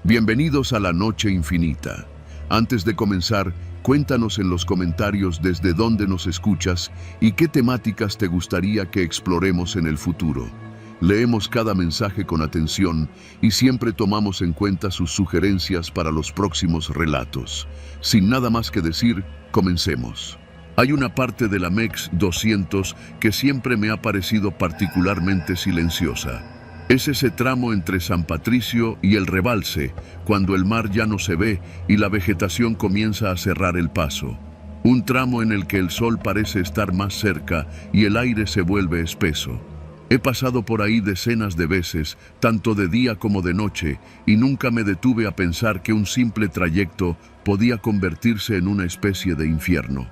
Bienvenidos a la Noche Infinita. Antes de comenzar, cuéntanos en los comentarios desde dónde nos escuchas y qué temáticas te gustaría que exploremos en el futuro. Leemos cada mensaje con atención y siempre tomamos en cuenta sus sugerencias para los próximos relatos. Sin nada más que decir, comencemos. Hay una parte de la MEX 200 que siempre me ha parecido particularmente silenciosa. Es ese tramo entre San Patricio y el Rebalse, cuando el mar ya no se ve y la vegetación comienza a cerrar el paso. Un tramo en el que el sol parece estar más cerca y el aire se vuelve espeso. He pasado por ahí decenas de veces, tanto de día como de noche, y nunca me detuve a pensar que un simple trayecto podía convertirse en una especie de infierno.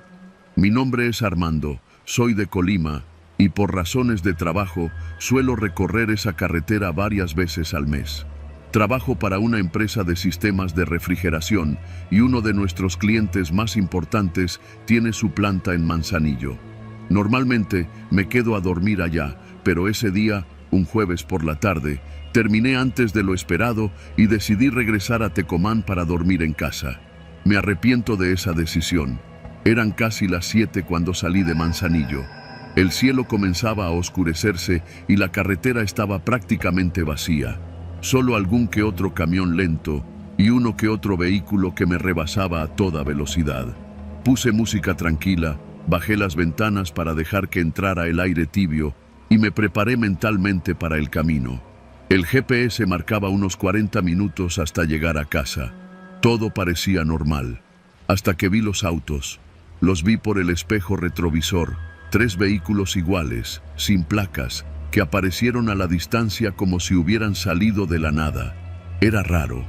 Mi nombre es Armando, soy de Colima, y por razones de trabajo suelo recorrer esa carretera varias veces al mes. Trabajo para una empresa de sistemas de refrigeración y uno de nuestros clientes más importantes tiene su planta en Manzanillo. Normalmente me quedo a dormir allá, pero ese día, un jueves por la tarde, terminé antes de lo esperado y decidí regresar a Tecomán para dormir en casa. Me arrepiento de esa decisión. Eran casi las 7 cuando salí de Manzanillo. El cielo comenzaba a oscurecerse y la carretera estaba prácticamente vacía. Solo algún que otro camión lento y uno que otro vehículo que me rebasaba a toda velocidad. Puse música tranquila, bajé las ventanas para dejar que entrara el aire tibio y me preparé mentalmente para el camino. El GPS marcaba unos 40 minutos hasta llegar a casa. Todo parecía normal, hasta que vi los autos. Los vi por el espejo retrovisor, 3 vehículos iguales, sin placas, que aparecieron a la distancia como si hubieran salido de la nada. Era raro.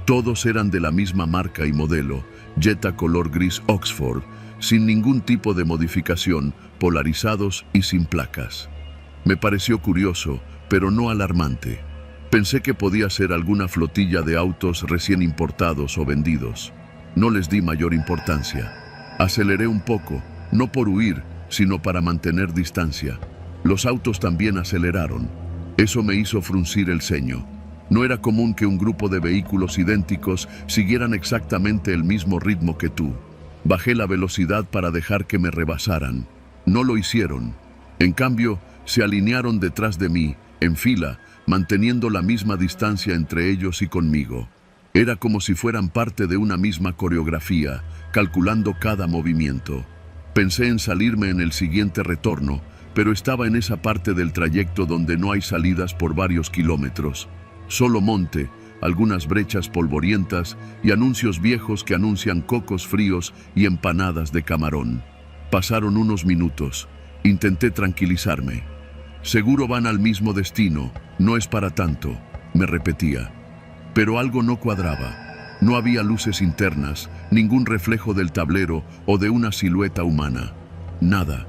Todos eran de la misma marca y modelo, Jetta color gris Oxford, sin ningún tipo de modificación, polarizados y sin placas. Me pareció curioso, pero no alarmante. Pensé que podía ser alguna flotilla de autos recién importados o vendidos. No les di mayor importancia. Aceleré un poco, no por huir, sino para mantener distancia. Los autos también aceleraron. Eso me hizo fruncir el ceño. No era común que un grupo de vehículos idénticos siguieran exactamente el mismo ritmo que tú. Bajé la velocidad para dejar que me rebasaran. No lo hicieron. En cambio, se alinearon detrás de mí, en fila, manteniendo la misma distancia entre ellos y conmigo. Era como si fueran parte de una misma coreografía, calculando cada movimiento. Pensé en salirme en el siguiente retorno, pero estaba en esa parte del trayecto donde no hay salidas por varios kilómetros. Solo monte, algunas brechas polvorientas y anuncios viejos que anuncian cocos fríos y empanadas de camarón. Pasaron unos minutos. Intenté tranquilizarme. Seguro van al mismo destino, no es para tanto, me repetía. Pero algo no cuadraba. No había luces internas, ningún reflejo del tablero o de una silueta humana. Nada.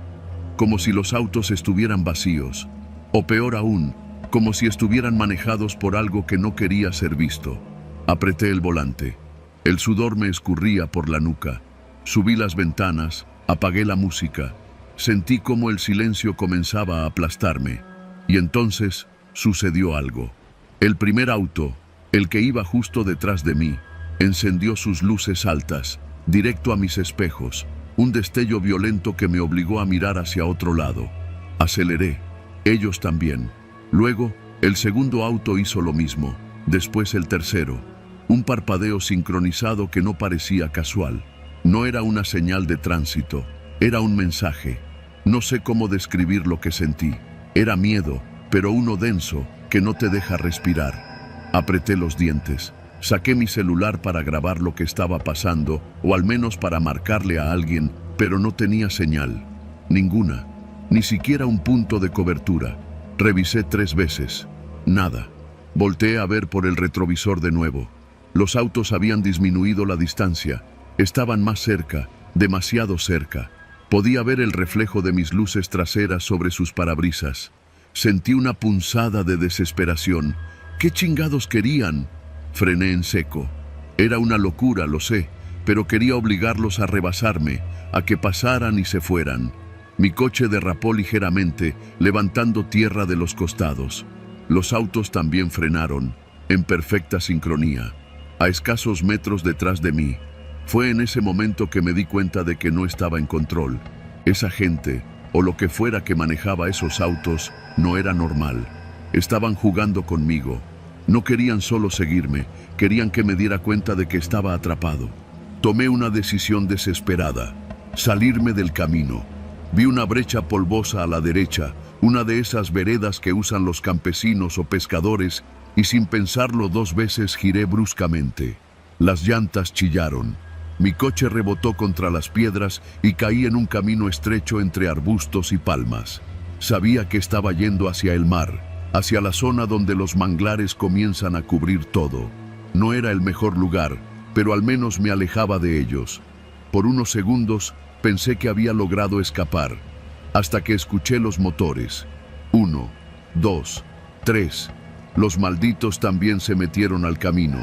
Como si los autos estuvieran vacíos. O peor aún, como si estuvieran manejados por algo que no quería ser visto. Apreté el volante. El sudor me escurría por la nuca. Subí las ventanas, apagué la música. Sentí como el silencio comenzaba a aplastarme. Y entonces sucedió algo. El primer auto, el que iba justo detrás de mí, encendió sus luces altas, directo a mis espejos, un destello violento que me obligó a mirar hacia otro lado. Aceleré, ellos también. Luego, el segundo auto hizo lo mismo, después el tercero. Un parpadeo sincronizado que no parecía casual. No era una señal de tránsito, era un mensaje. No sé cómo describir lo que sentí. Era miedo, pero uno denso que no te deja respirar. Apreté los dientes. Saqué mi celular para grabar lo que estaba pasando, o al menos para marcarle a alguien, pero no tenía señal. Ninguna. Ni siquiera un punto de cobertura. Revisé 3 veces. Nada. Volteé a ver por el retrovisor de nuevo. Los autos habían disminuido la distancia. Estaban más cerca, demasiado cerca. Podía ver el reflejo de mis luces traseras sobre sus parabrisas. Sentí una punzada de desesperación. ¿Qué chingados querían? Frené en seco. Era una locura, lo sé, pero quería obligarlos a rebasarme, a que pasaran y se fueran. Mi coche derrapó ligeramente, levantando tierra de los costados. Los autos también frenaron, en perfecta sincronía. a escasos metros detrás de mí. Fue en ese momento que me di cuenta de que no estaba en control. Esa gente, o lo que fuera que manejaba esos autos, no era normal. Estaban jugando conmigo. No querían solo seguirme, querían que me diera cuenta de que estaba atrapado. Tomé una decisión desesperada: salirme del camino. Vi una brecha polvosa a la derecha, una de esas veredas que usan los campesinos o pescadores, y sin pensarlo 2 veces giré bruscamente. Las llantas chillaron. Mi coche rebotó contra las piedras y caí en un camino estrecho entre arbustos y palmas. Sabía que estaba yendo hacia el mar, hacia la zona donde los manglares comienzan a cubrir todo. No era el mejor lugar, pero al menos me alejaba de ellos. Por unos segundos pensé que había logrado escapar, hasta que escuché los motores. 1, 2, 3. Los malditos también se metieron al camino.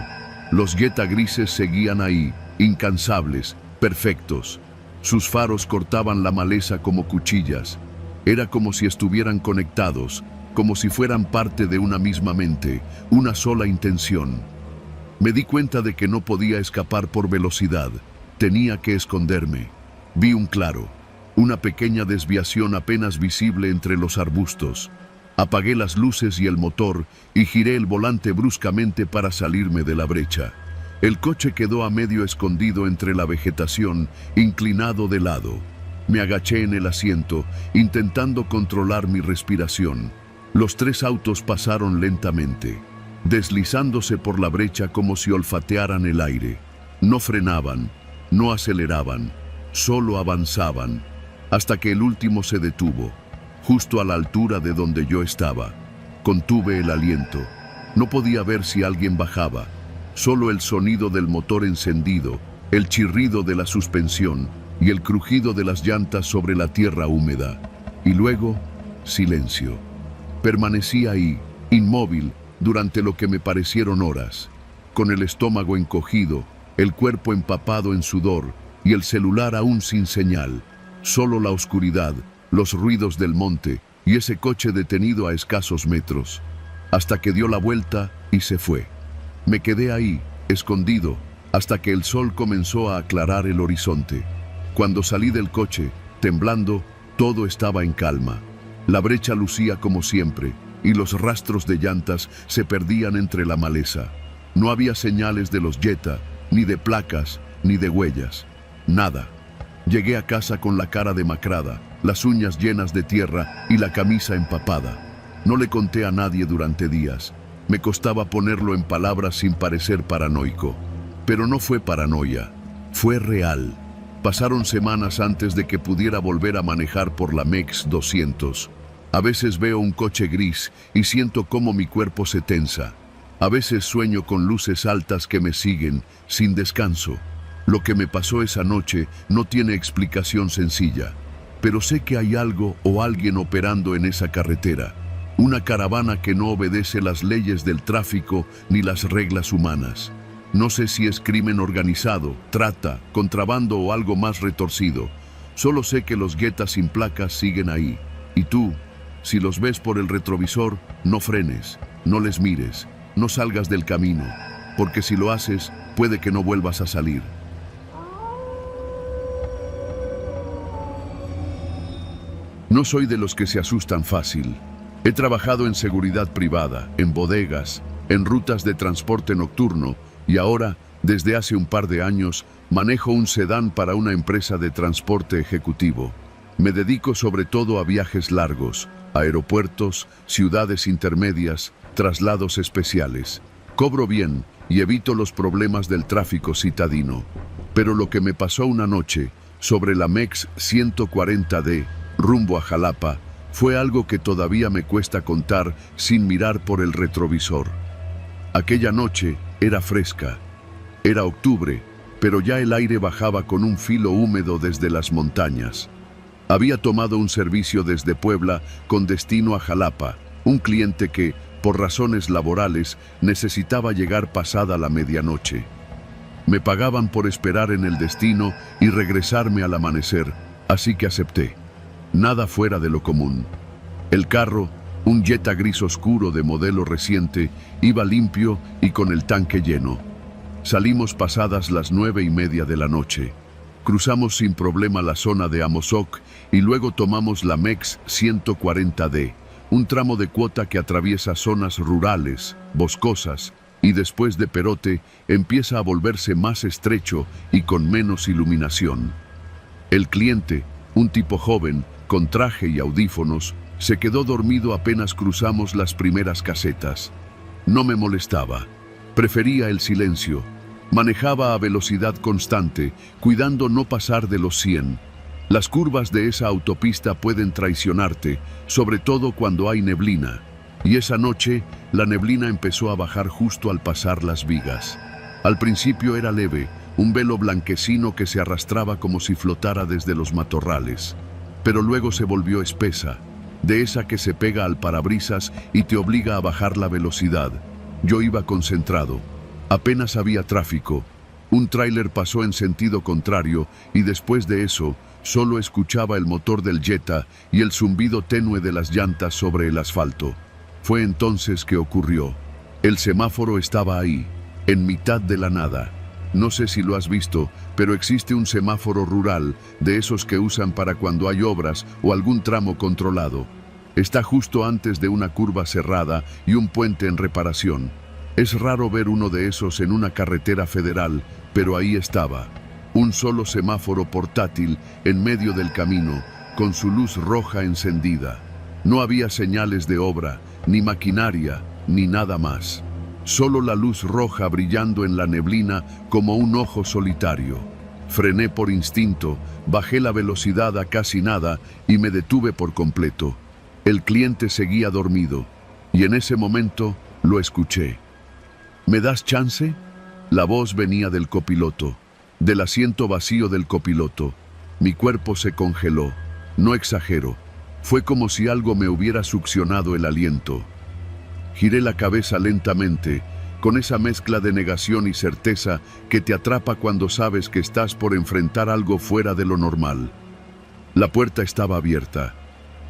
Los Jetta grises seguían ahí, incansables, perfectos. Sus faros cortaban la maleza como cuchillas. Era como si estuvieran conectados, como si fueran parte de una misma mente, una sola intención. Me di cuenta de que no podía escapar por velocidad. Tenía que esconderme. Vi un claro, una pequeña desviación apenas visible entre los arbustos. Apagué las luces y el motor y giré el volante bruscamente para salirme de la brecha. El coche quedó a medio escondido entre la vegetación, inclinado de lado. Me agaché en el asiento, intentando controlar mi respiración. Los 3 autos pasaron lentamente, deslizándose por la brecha como si olfatearan el aire. No frenaban, no aceleraban, solo avanzaban, hasta que el último se detuvo, justo a la altura de donde yo estaba. Contuve el aliento. No podía ver si alguien bajaba. Solo el sonido del motor encendido, el chirrido de la suspensión y el crujido de las llantas sobre la tierra húmeda. Y luego, silencio. Permanecí ahí, inmóvil, durante lo que me parecieron horas, con el estómago encogido, el cuerpo empapado en sudor y el celular aún sin señal. Solo la oscuridad, los ruidos del monte y ese coche detenido a escasos metros, hasta que dio la vuelta y se fue. Me quedé ahí, escondido, hasta que el sol comenzó a aclarar el horizonte. Cuando salí del coche, temblando, todo estaba en calma. La brecha lucía como siempre, y los rastros de llantas se perdían entre la maleza. No había señales de los Jetta, ni de placas, ni de huellas. Nada. Llegué a casa con la cara demacrada, las uñas llenas de tierra y la camisa empapada. No le conté a nadie durante días. Me costaba ponerlo en palabras sin parecer paranoico. Pero no fue paranoia, fue real. Pasaron semanas antes de que pudiera volver a manejar por la MEX 200. A veces veo un coche gris y siento cómo mi cuerpo se tensa. A veces sueño con luces altas que me siguen, sin descanso. Lo que me pasó esa noche no tiene explicación sencilla, pero sé que hay algo o alguien operando en esa carretera. Una caravana que no obedece las leyes del tráfico ni las reglas humanas. No sé si es crimen organizado, trata, contrabando o algo más retorcido. Solo sé que los Jetta sin placas siguen ahí. Y tú, si los ves por el retrovisor, no frenes, no les mires, no salgas del camino, porque si lo haces, puede que no vuelvas a salir. No soy de los que se asustan fácil. He trabajado en seguridad privada, en bodegas, en rutas de transporte nocturno y ahora, desde hace un par de años, manejo un sedán para una empresa de transporte ejecutivo. Me dedico sobre todo a viajes largos, aeropuertos, ciudades intermedias, traslados especiales. Cobro bien y evito los problemas del tráfico citadino. Pero lo que me pasó una noche sobre la MEX 140D, rumbo a Jalapa, fue algo que todavía me cuesta contar sin mirar por el retrovisor. Aquella noche era fresca. Era octubre, pero ya el aire bajaba con un filo húmedo desde las montañas. Había tomado un servicio desde Puebla con destino a Jalapa, un cliente que, por razones laborales, necesitaba llegar pasada la medianoche. Me pagaban por esperar en el destino y regresarme al amanecer, así que acepté. Nada fuera de lo común. El carro, un Jetta gris oscuro de modelo reciente, iba limpio y con el tanque lleno. Salimos pasadas las 9:30 de la noche. Cruzamos sin problema la zona de Amozoc y luego tomamos la MEX 140D, un tramo de cuota que atraviesa zonas rurales, boscosas, y después de Perote empieza a volverse más estrecho y con menos iluminación. El cliente, un tipo joven, con traje y audífonos, se quedó dormido apenas cruzamos las primeras casetas. No me molestaba. Prefería el silencio. Manejaba a velocidad constante, cuidando no pasar de los 100. Las curvas de esa autopista pueden traicionarte, sobre todo cuando hay neblina. Y esa noche, la neblina empezó a bajar justo al pasar las vigas. Al principio era leve, un velo blanquecino que se arrastraba como si flotara desde los matorrales. Pero luego se volvió espesa, de esa que se pega al parabrisas y te obliga a bajar la velocidad. Yo iba concentrado. Apenas había tráfico. Un tráiler pasó en sentido contrario y después de eso, solo escuchaba el motor del Jetta y el zumbido tenue de las llantas sobre el asfalto. Fue entonces que ocurrió. El semáforo estaba ahí, en mitad de la nada. No sé si lo has visto, pero existe un semáforo rural, de esos que usan para cuando hay obras o algún tramo controlado. Está justo antes de una curva cerrada y un puente en reparación. Es raro ver uno de esos en una carretera federal, pero ahí estaba. Un solo semáforo portátil en medio del camino, con su luz roja encendida. No había señales de obra, ni maquinaria, ni nada más. Solo la luz roja brillando en la neblina como un ojo solitario. Frené por instinto, bajé la velocidad a casi nada y me detuve por completo. El cliente seguía dormido, y en ese momento lo escuché. ¿Me das chance? La voz venía del copiloto, del asiento vacío del copiloto. Mi cuerpo se congeló, no exagero. Fue como si algo me hubiera succionado el aliento. Giré la cabeza lentamente, con esa mezcla de negación y certeza que te atrapa cuando sabes que estás por enfrentar algo fuera de lo normal. La puerta estaba abierta.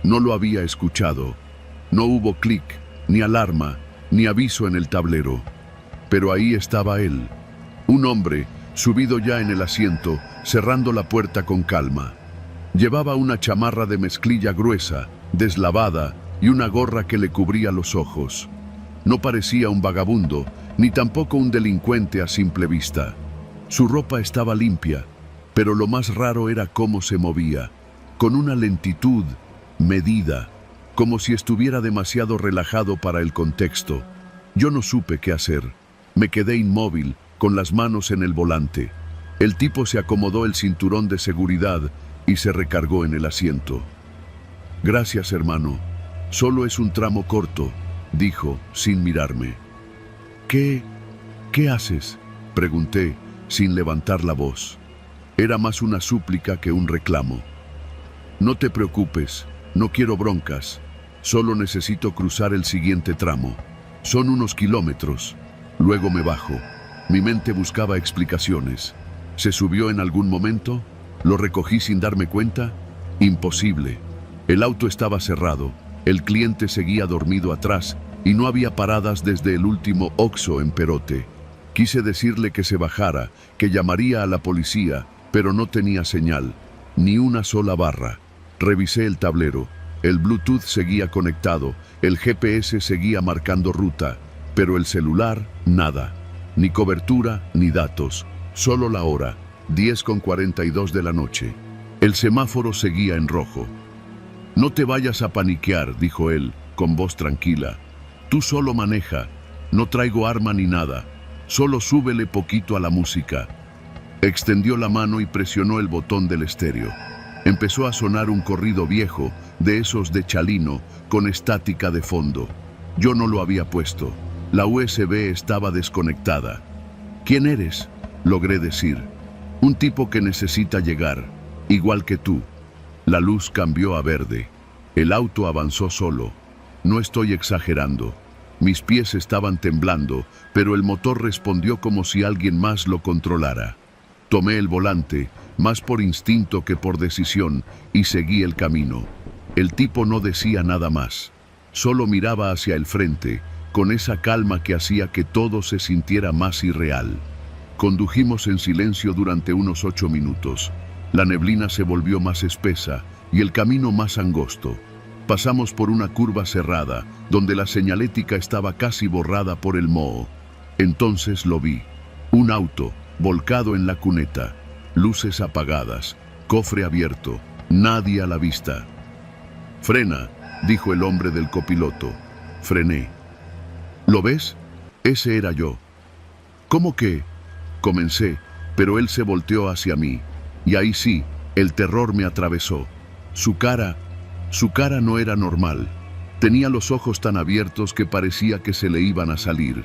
No lo había escuchado. No hubo clic, ni alarma, ni aviso en el tablero. Pero ahí estaba él, un hombre, subido ya en el asiento, cerrando la puerta con calma. Llevaba una chamarra de mezclilla gruesa, deslavada, y una gorra que le cubría los ojos. No parecía un vagabundo, ni tampoco un delincuente a simple vista. Su ropa estaba limpia, pero lo más raro era cómo se movía, con una lentitud medida, como si estuviera demasiado relajado para el contexto. Yo no supe qué hacer. Me quedé inmóvil, con las manos en el volante. El tipo se acomodó el cinturón de seguridad y se recargó en el asiento. «Gracias, hermano. Solo es un tramo corto», dijo, sin mirarme. ¿Qué haces?», pregunté, sin levantar la voz. Era más una súplica que un reclamo. «No te preocupes, no quiero broncas. Solo necesito cruzar el siguiente tramo. Son unos kilómetros. Luego me bajo». Mi mente buscaba explicaciones. ¿Se subió en algún momento? ¿Lo recogí sin darme cuenta? Imposible. El auto estaba cerrado, el cliente seguía dormido atrás y no había paradas desde el último Oxxo en Perote. Quise decirle que se bajara, que llamaría a la policía, pero no tenía señal, ni una sola barra. Revisé el tablero. El Bluetooth seguía conectado, el GPS seguía marcando ruta, pero el celular, nada. Ni cobertura, ni datos. Solo la hora, 10:42 de la noche. El semáforo seguía en rojo. «No te vayas a paniquear», dijo él, con voz tranquila. «Tú solo maneja. No traigo arma ni nada. Solo súbele poquito a la música». Extendió la mano y presionó el botón del estéreo. Empezó a sonar un corrido viejo, de esos de Chalino, con estática de fondo. Yo no lo había puesto. La USB estaba desconectada. «¿Quién eres?», logré decir. «Un tipo que necesita llegar, igual que tú». La luz cambió a verde. El auto avanzó solo. No estoy exagerando. Mis pies estaban temblando, pero el motor respondió como si alguien más lo controlara. Tomé el volante, más por instinto que por decisión, y seguí el camino. El tipo no decía nada más. Solo miraba hacia el frente, con esa calma que hacía que todo se sintiera más irreal. Condujimos en silencio durante unos 8 minutos. La neblina se volvió más espesa y el camino más angosto. Pasamos por una curva cerrada, donde la señalética estaba casi borrada por el moho. Entonces lo vi. Un auto, volcado en la cuneta. Luces apagadas, cofre abierto, nadie a la vista. «Frena», dijo el hombre del copiloto. Frené. «¿Lo ves? Ese era yo». «¿Cómo que?» Comencé, pero él se volteó hacia mí. Y ahí sí, el terror me atravesó. Su cara no era normal. Tenía los ojos tan abiertos que parecía que se le iban a salir.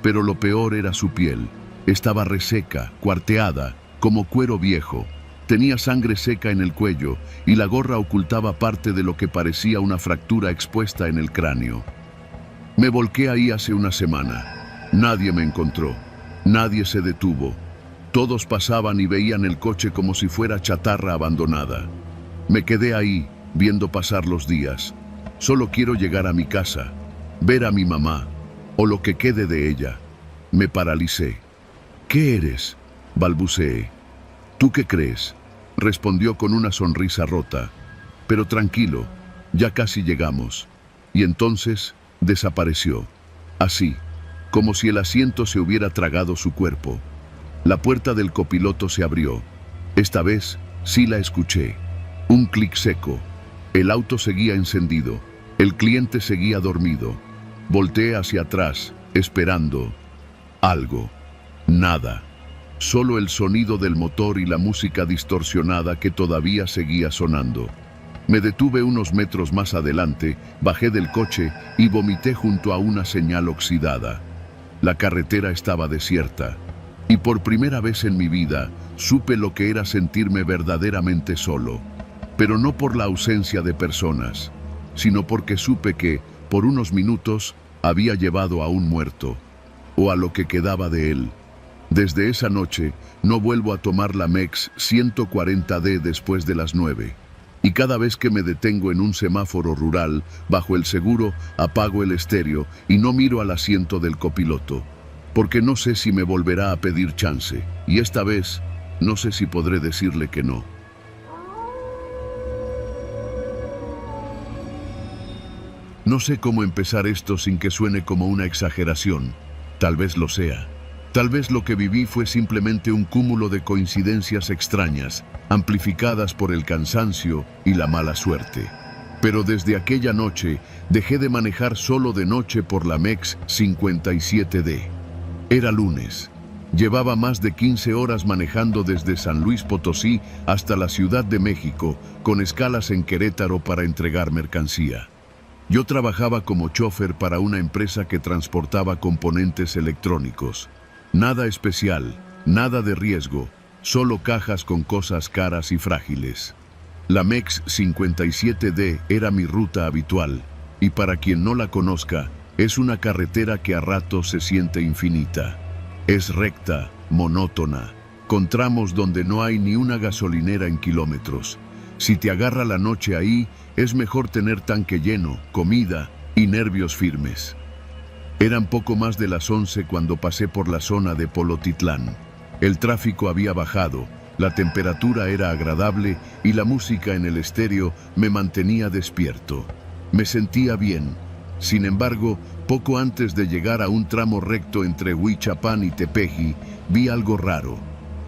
Pero lo peor era su piel. Estaba reseca, cuarteada, como cuero viejo. Tenía sangre seca en el cuello y la gorra ocultaba parte de lo que parecía una fractura expuesta en el cráneo. Me volqué ahí hace una semana. Nadie me encontró. Nadie se detuvo. Todos pasaban y veían el coche como si fuera chatarra abandonada. Me quedé ahí, viendo pasar los días. Solo quiero llegar a mi casa, ver a mi mamá, o lo que quede de ella. Me paralicé. «¿Qué eres?», balbuceé. «¿Tú qué crees?», respondió con una sonrisa rota. «Pero tranquilo, ya casi llegamos». Y entonces desapareció. Así, como si el asiento se hubiera tragado su cuerpo. La puerta del copiloto se abrió. Esta vez sí la escuché. Un clic seco. El auto seguía encendido. El cliente seguía dormido. Volteé hacia atrás, esperando algo. Nada. Solo el sonido del motor y la música distorsionada que todavía seguía sonando. Me detuve unos metros más adelante, bajé del coche y vomité junto a una señal oxidada. La carretera estaba desierta. Y por primera vez en mi vida, supe lo que era sentirme verdaderamente solo. Pero no por la ausencia de personas, sino porque supe que, por unos minutos, había llevado a un muerto, o a lo que quedaba de él. Desde esa noche, no vuelvo a tomar la MEX 140D después de las 9. Y cada vez que me detengo en un semáforo rural, bajo el seguro, apago el estéreo y no miro al asiento del copiloto. Porque no sé si me volverá a pedir chance, y esta vez no sé si podré decirle que no. No sé cómo empezar esto sin que suene como una exageración. Tal vez lo sea. Tal vez lo que viví fue simplemente un cúmulo de coincidencias extrañas, amplificadas por el cansancio y la mala suerte. Pero desde aquella noche dejé de manejar solo de noche por la MEX 57D. Era lunes. Llevaba más de 15 horas manejando desde San Luis Potosí hasta la Ciudad de México, con escalas en Querétaro para entregar mercancía. Yo trabajaba como chofer para una empresa que transportaba componentes electrónicos. Nada especial, nada de riesgo, solo cajas con cosas caras y frágiles. La MEX 57D era mi ruta habitual, y para quien no la conozca, es una carretera que a ratos se siente infinita. Es recta, monótona, con tramos donde no hay ni una gasolinera en kilómetros. Si te agarra la noche ahí, es mejor tener tanque lleno, comida y nervios firmes. Eran poco más de las 11 cuando pasé por la zona de Polotitlán. El tráfico había bajado, la temperatura era agradable y la música en el estéreo me mantenía despierto. Me sentía bien. Sin embargo, poco antes de llegar a un tramo recto entre Huichapán y Tepeji, vi algo raro.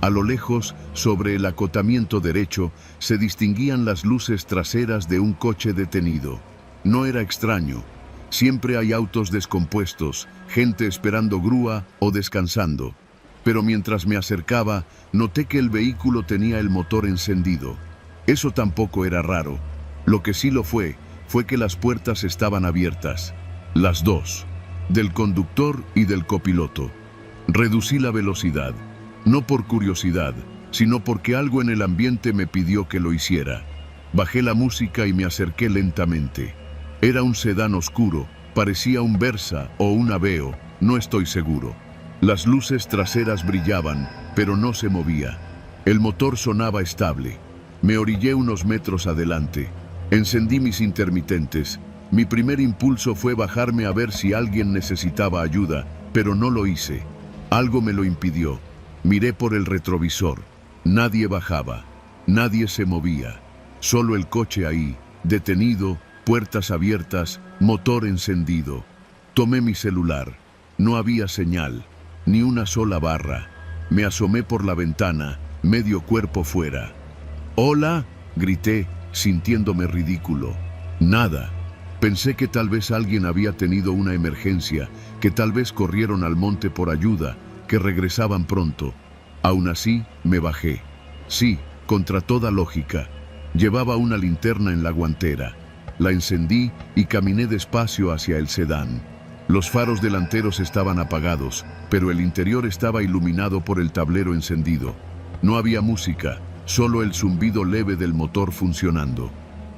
A lo lejos, sobre el acotamiento derecho, se distinguían las luces traseras de un coche detenido. No era extraño. Siempre hay autos descompuestos, gente esperando grúa o descansando. Pero mientras me acercaba, noté que el vehículo tenía el motor encendido. Eso tampoco era raro. Lo que sí lo fue que las puertas estaban abiertas. Las dos. Del conductor y del copiloto. Reducí la velocidad. No por curiosidad, sino porque algo en el ambiente me pidió que lo hiciera. Bajé la música y me acerqué lentamente. Era un sedán oscuro, parecía un Versa o un Aveo, no estoy seguro. Las luces traseras brillaban, pero no se movía. El motor sonaba estable. Me orillé unos metros adelante. Encendí mis intermitentes. Mi primer impulso fue bajarme a ver si alguien necesitaba ayuda, pero no lo hice. Algo me lo impidió. Miré por el retrovisor. Nadie bajaba. Nadie se movía. Solo el coche ahí, detenido, puertas abiertas, motor encendido. Tomé mi celular. No había señal, ni una sola barra. Me asomé por la ventana, medio cuerpo fuera. ¡Hola!, grité, sintiéndome ridículo. Nada. Pensé que tal vez alguien había tenido una emergencia, que tal vez corrieron al monte por ayuda, que regresaban pronto. Aún así, me bajé. Sí, contra toda lógica. Llevaba una linterna en la guantera. La encendí y caminé despacio hacia el sedán. Los faros delanteros estaban apagados, pero el interior estaba iluminado por el tablero encendido. No había música, solo el zumbido leve del motor funcionando.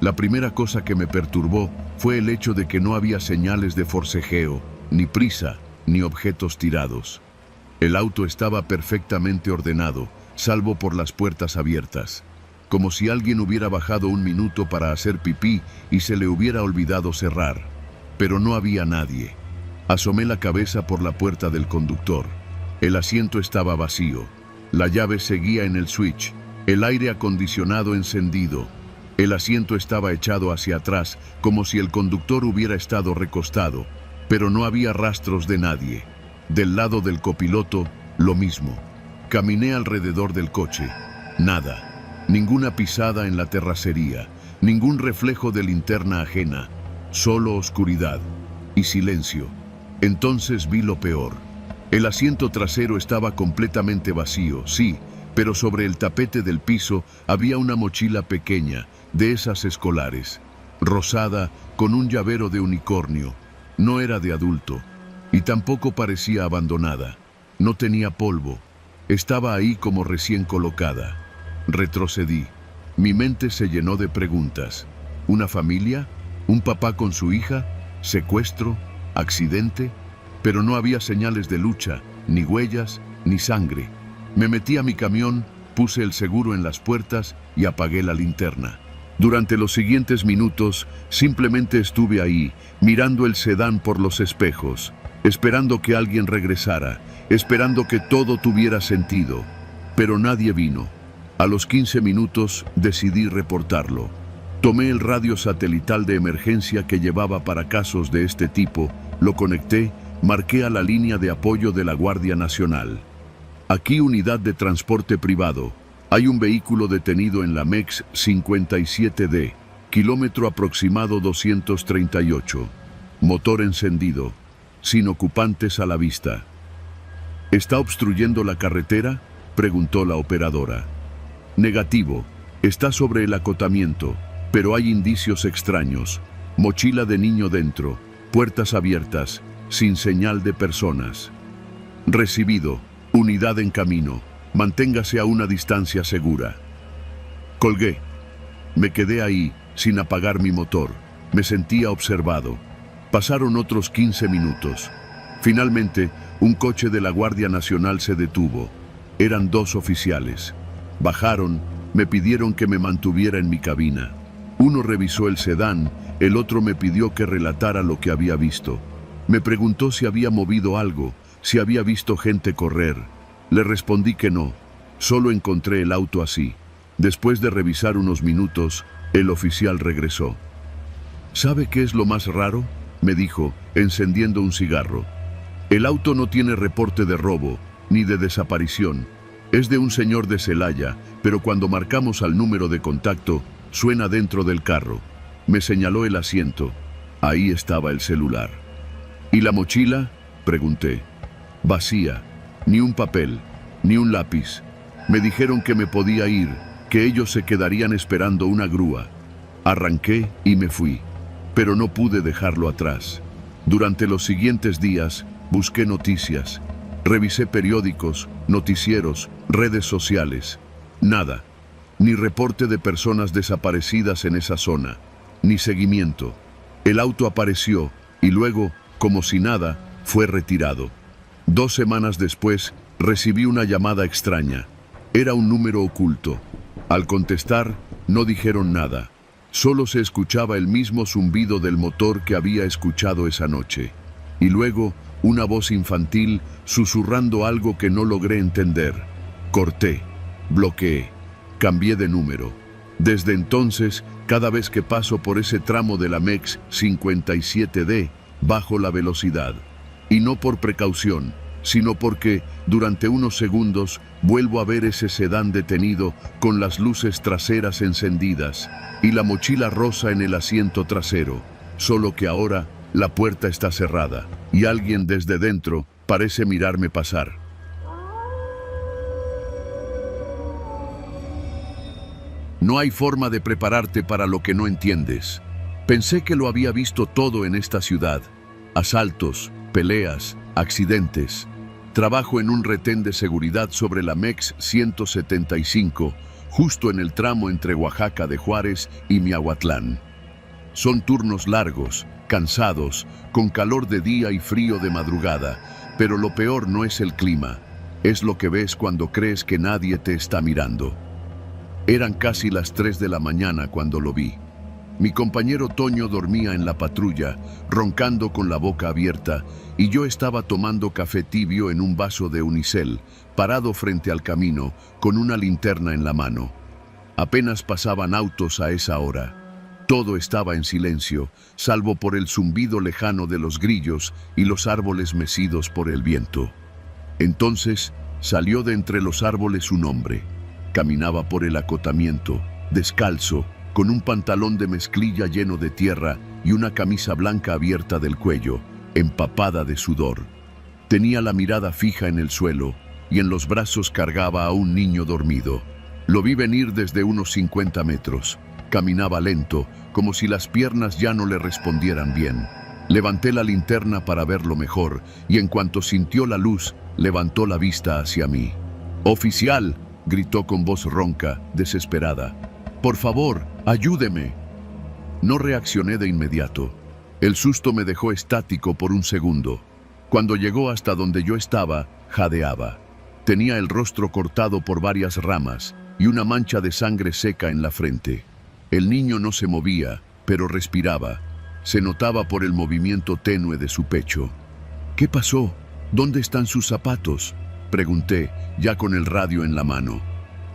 La primera cosa que me perturbó fue el hecho de que no había señales de forcejeo, ni prisa, ni objetos tirados. El auto estaba perfectamente ordenado, salvo por las puertas abiertas, como si alguien hubiera bajado un minuto para hacer pipí y se le hubiera olvidado cerrar. Pero no había nadie. Asomé la cabeza por la puerta del conductor. El asiento estaba vacío. La llave seguía en el switch, el aire acondicionado encendido. El asiento estaba echado hacia atrás, como si el conductor hubiera estado recostado, pero no había rastros de nadie. Del lado del copiloto, lo mismo. Caminé alrededor del coche. Nada. Ninguna pisada en la terracería, ningún reflejo de linterna ajena, solo oscuridad y silencio. Entonces vi lo peor. El asiento trasero estaba completamente vacío, sí, pero sobre el tapete del piso había una mochila pequeña, de esas escolares, rosada, con un llavero de unicornio. No era de adulto, y tampoco parecía abandonada. No tenía polvo. Estaba ahí como recién colocada. Retrocedí. Mi mente se llenó de preguntas. ¿Una familia? ¿Un papá con su hija? ¿Secuestro? ¿Accidente? Pero no había señales de lucha, ni huellas, ni sangre. Me metí a mi camión, puse el seguro en las puertas y apagué la linterna. Durante los siguientes minutos, simplemente estuve ahí, mirando el sedán por los espejos, esperando que alguien regresara, esperando que todo tuviera sentido. Pero nadie vino. A los 15 minutos decidí reportarlo. Tomé el radio satelital de emergencia que llevaba para casos de este tipo, lo conecté, marqué a la línea de apoyo de la Guardia Nacional. Aquí unidad de transporte privado. Hay un vehículo detenido en la MEX 57D, kilómetro aproximado 238. Motor encendido, sin ocupantes a la vista. ¿Está obstruyendo la carretera?, preguntó la operadora. Negativo, está sobre el acotamiento, pero hay indicios extraños. Mochila de niño dentro, puertas abiertas, sin señal de personas. Recibido, unidad en camino. Manténgase a una distancia segura. Colgué. Me quedé ahí, sin apagar mi motor. Me sentía observado. Pasaron otros 15 minutos. Finalmente, un coche de la Guardia Nacional se detuvo. Eran 2 oficiales. Bajaron, me pidieron que me mantuviera en mi cabina. Uno revisó el sedán, el otro me pidió que relatara lo que había visto. Me preguntó si había movido algo, si había visto gente correr. Le respondí que no, solo encontré el auto así. Después de revisar unos minutos, el oficial regresó. ¿Sabe qué es lo más raro?, me dijo, encendiendo un cigarro. El auto no tiene reporte de robo, ni de desaparición. Es de un señor de Celaya, pero cuando marcamos al número de contacto, suena dentro del carro. Me señaló el asiento. Ahí estaba el celular. ¿Y la mochila?, pregunté. Vacía. Ni un papel, ni un lápiz. Me dijeron que me podía ir, que ellos se quedarían esperando una grúa. Arranqué y me fui, pero no pude dejarlo atrás. Durante los siguientes días, busqué noticias. Revisé periódicos, noticieros, redes sociales. Nada. Ni reporte de personas desaparecidas en esa zona, ni seguimiento. El auto apareció y luego, como si nada, fue retirado. 2 semanas después, recibí una llamada extraña. Era un número oculto. Al contestar, no dijeron nada. Solo se escuchaba el mismo zumbido del motor que había escuchado esa noche. Y luego, una voz infantil susurrando algo que no logré entender. Corté, bloqueé, cambié de número. Desde entonces, cada vez que paso por ese tramo de la MEX 57D, bajo la velocidad. Y no por precaución, sino porque, durante unos segundos, vuelvo a ver ese sedán detenido con las luces traseras encendidas y la mochila rosa en el asiento trasero, solo que ahora la puerta está cerrada y alguien desde dentro parece mirarme pasar. No hay forma de prepararte para lo que no entiendes. Pensé que lo había visto todo en esta ciudad. Asaltos, peleas, accidentes. Trabajo en un retén de seguridad sobre la MEX 175, justo en el tramo entre Oaxaca de Juárez y Miahuatlán. Son turnos largos, cansados, con calor de día y frío de madrugada, pero lo peor no es el clima, es lo que ves cuando crees que nadie te está mirando. Eran casi las 3 de la mañana cuando lo vi. Mi compañero Toño dormía en la patrulla, roncando con la boca abierta, y yo estaba tomando café tibio en un vaso de unicel, parado frente al camino, con una linterna en la mano. Apenas pasaban autos a esa hora. Todo estaba en silencio, salvo por el zumbido lejano de los grillos y los árboles mecidos por el viento. Entonces salió de entre los árboles un hombre. Caminaba por el acotamiento, descalzo, con un pantalón de mezclilla lleno de tierra y una camisa blanca abierta del cuello, empapada de sudor. Tenía la mirada fija en el suelo y en los brazos cargaba a un niño dormido. Lo vi venir desde unos 50 metros. Caminaba lento, como si las piernas ya no le respondieran bien. Levanté la linterna para verlo mejor y en cuanto sintió la luz, levantó la vista hacia mí. «¡Oficial!», gritó con voz ronca, desesperada. «¡Por favor, ayúdeme!». No reaccioné de inmediato. El susto me dejó estático por un segundo. Cuando llegó hasta donde yo estaba, jadeaba. Tenía el rostro cortado por varias ramas y una mancha de sangre seca en la frente. El niño no se movía, pero respiraba. Se notaba por el movimiento tenue de su pecho. «¿Qué pasó? ¿Dónde están sus zapatos?», pregunté, ya con el radio en la mano.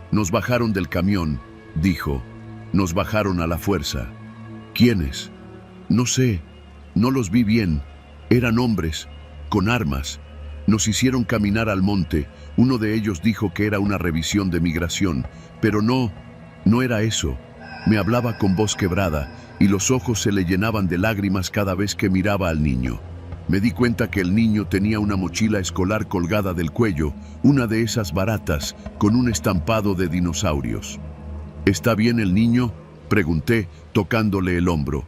«Nos bajaron del camión», dijo. «Nos bajaron a la fuerza». «¿Quiénes?». «No sé, no los vi bien. Eran hombres, con armas. Nos hicieron caminar al monte. Uno de ellos dijo que era una revisión de migración, pero no era eso». Me hablaba con voz quebrada y los ojos se le llenaban de lágrimas cada vez que miraba al niño. Me di cuenta que el niño tenía una mochila escolar colgada del cuello, una de esas baratas, con un estampado de dinosaurios. «¿Está bien el niño?», pregunté, tocándole el hombro.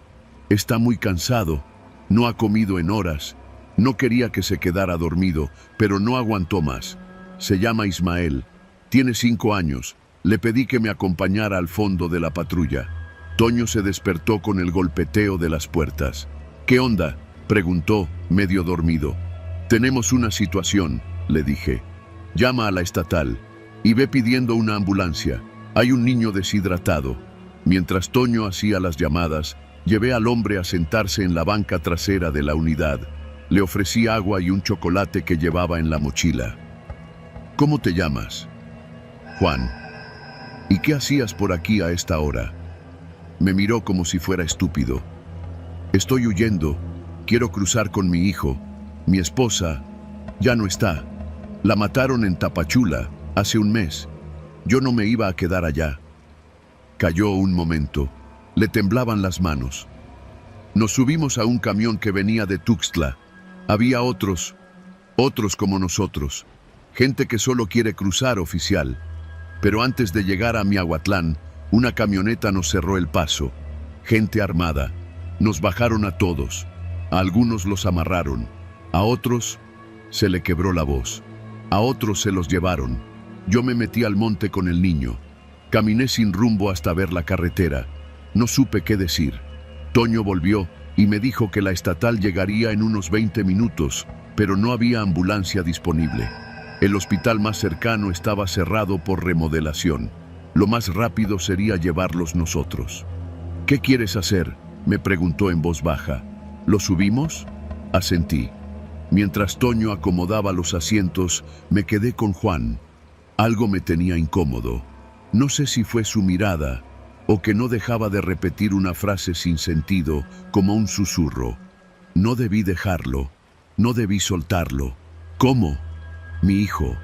«Está muy cansado. No ha comido en horas. No quería que se quedara dormido, pero no aguantó más. Se llama Ismael. Tiene 5 años. Le pedí que me acompañara al fondo de la patrulla». Toño se despertó con el golpeteo de las puertas. «¿Qué onda?», preguntó, medio dormido. «Tenemos una situación», le dije. «Llama a la estatal y ve pidiendo una ambulancia. Hay un niño deshidratado». Mientras Toño hacía las llamadas, llevé al hombre a sentarse en la banca trasera de la unidad. Le ofrecí agua y un chocolate que llevaba en la mochila. «¿Cómo te llamas?». «Juan». «¿Y qué hacías por aquí a esta hora?». Me miró como si fuera estúpido. «Estoy huyendo. Quiero cruzar con mi hijo. Mi esposa ya no está. La mataron en Tapachula hace un mes. Yo no me iba a quedar allá». Calló un momento. Le temblaban las manos. Nos subimos a un camión que venía de Tuxtla. Había otros como nosotros. Gente que solo quiere cruzar, oficial. Pero antes de llegar a Miahuatlán, una camioneta nos cerró el paso. Gente armada. Nos bajaron a todos. A algunos los amarraron. A otros se le quebró la voz. A otros se los llevaron. Yo me metí al monte con el niño. Caminé sin rumbo hasta ver la carretera. No supe qué decir. Toño volvió y me dijo que la estatal llegaría en unos 20 minutos, pero no había ambulancia disponible. El hospital más cercano estaba cerrado por remodelación. Lo más rápido sería llevarlos nosotros. «¿Qué quieres hacer?», me preguntó en voz baja. «¿Lo subimos?». Asentí. Mientras Toño acomodaba los asientos, me quedé con Juan. Algo me tenía incómodo. No sé si fue su mirada o que no dejaba de repetir una frase sin sentido, como un susurro. No debí dejarlo, no debí soltarlo. ¿Cómo? Mi hijo.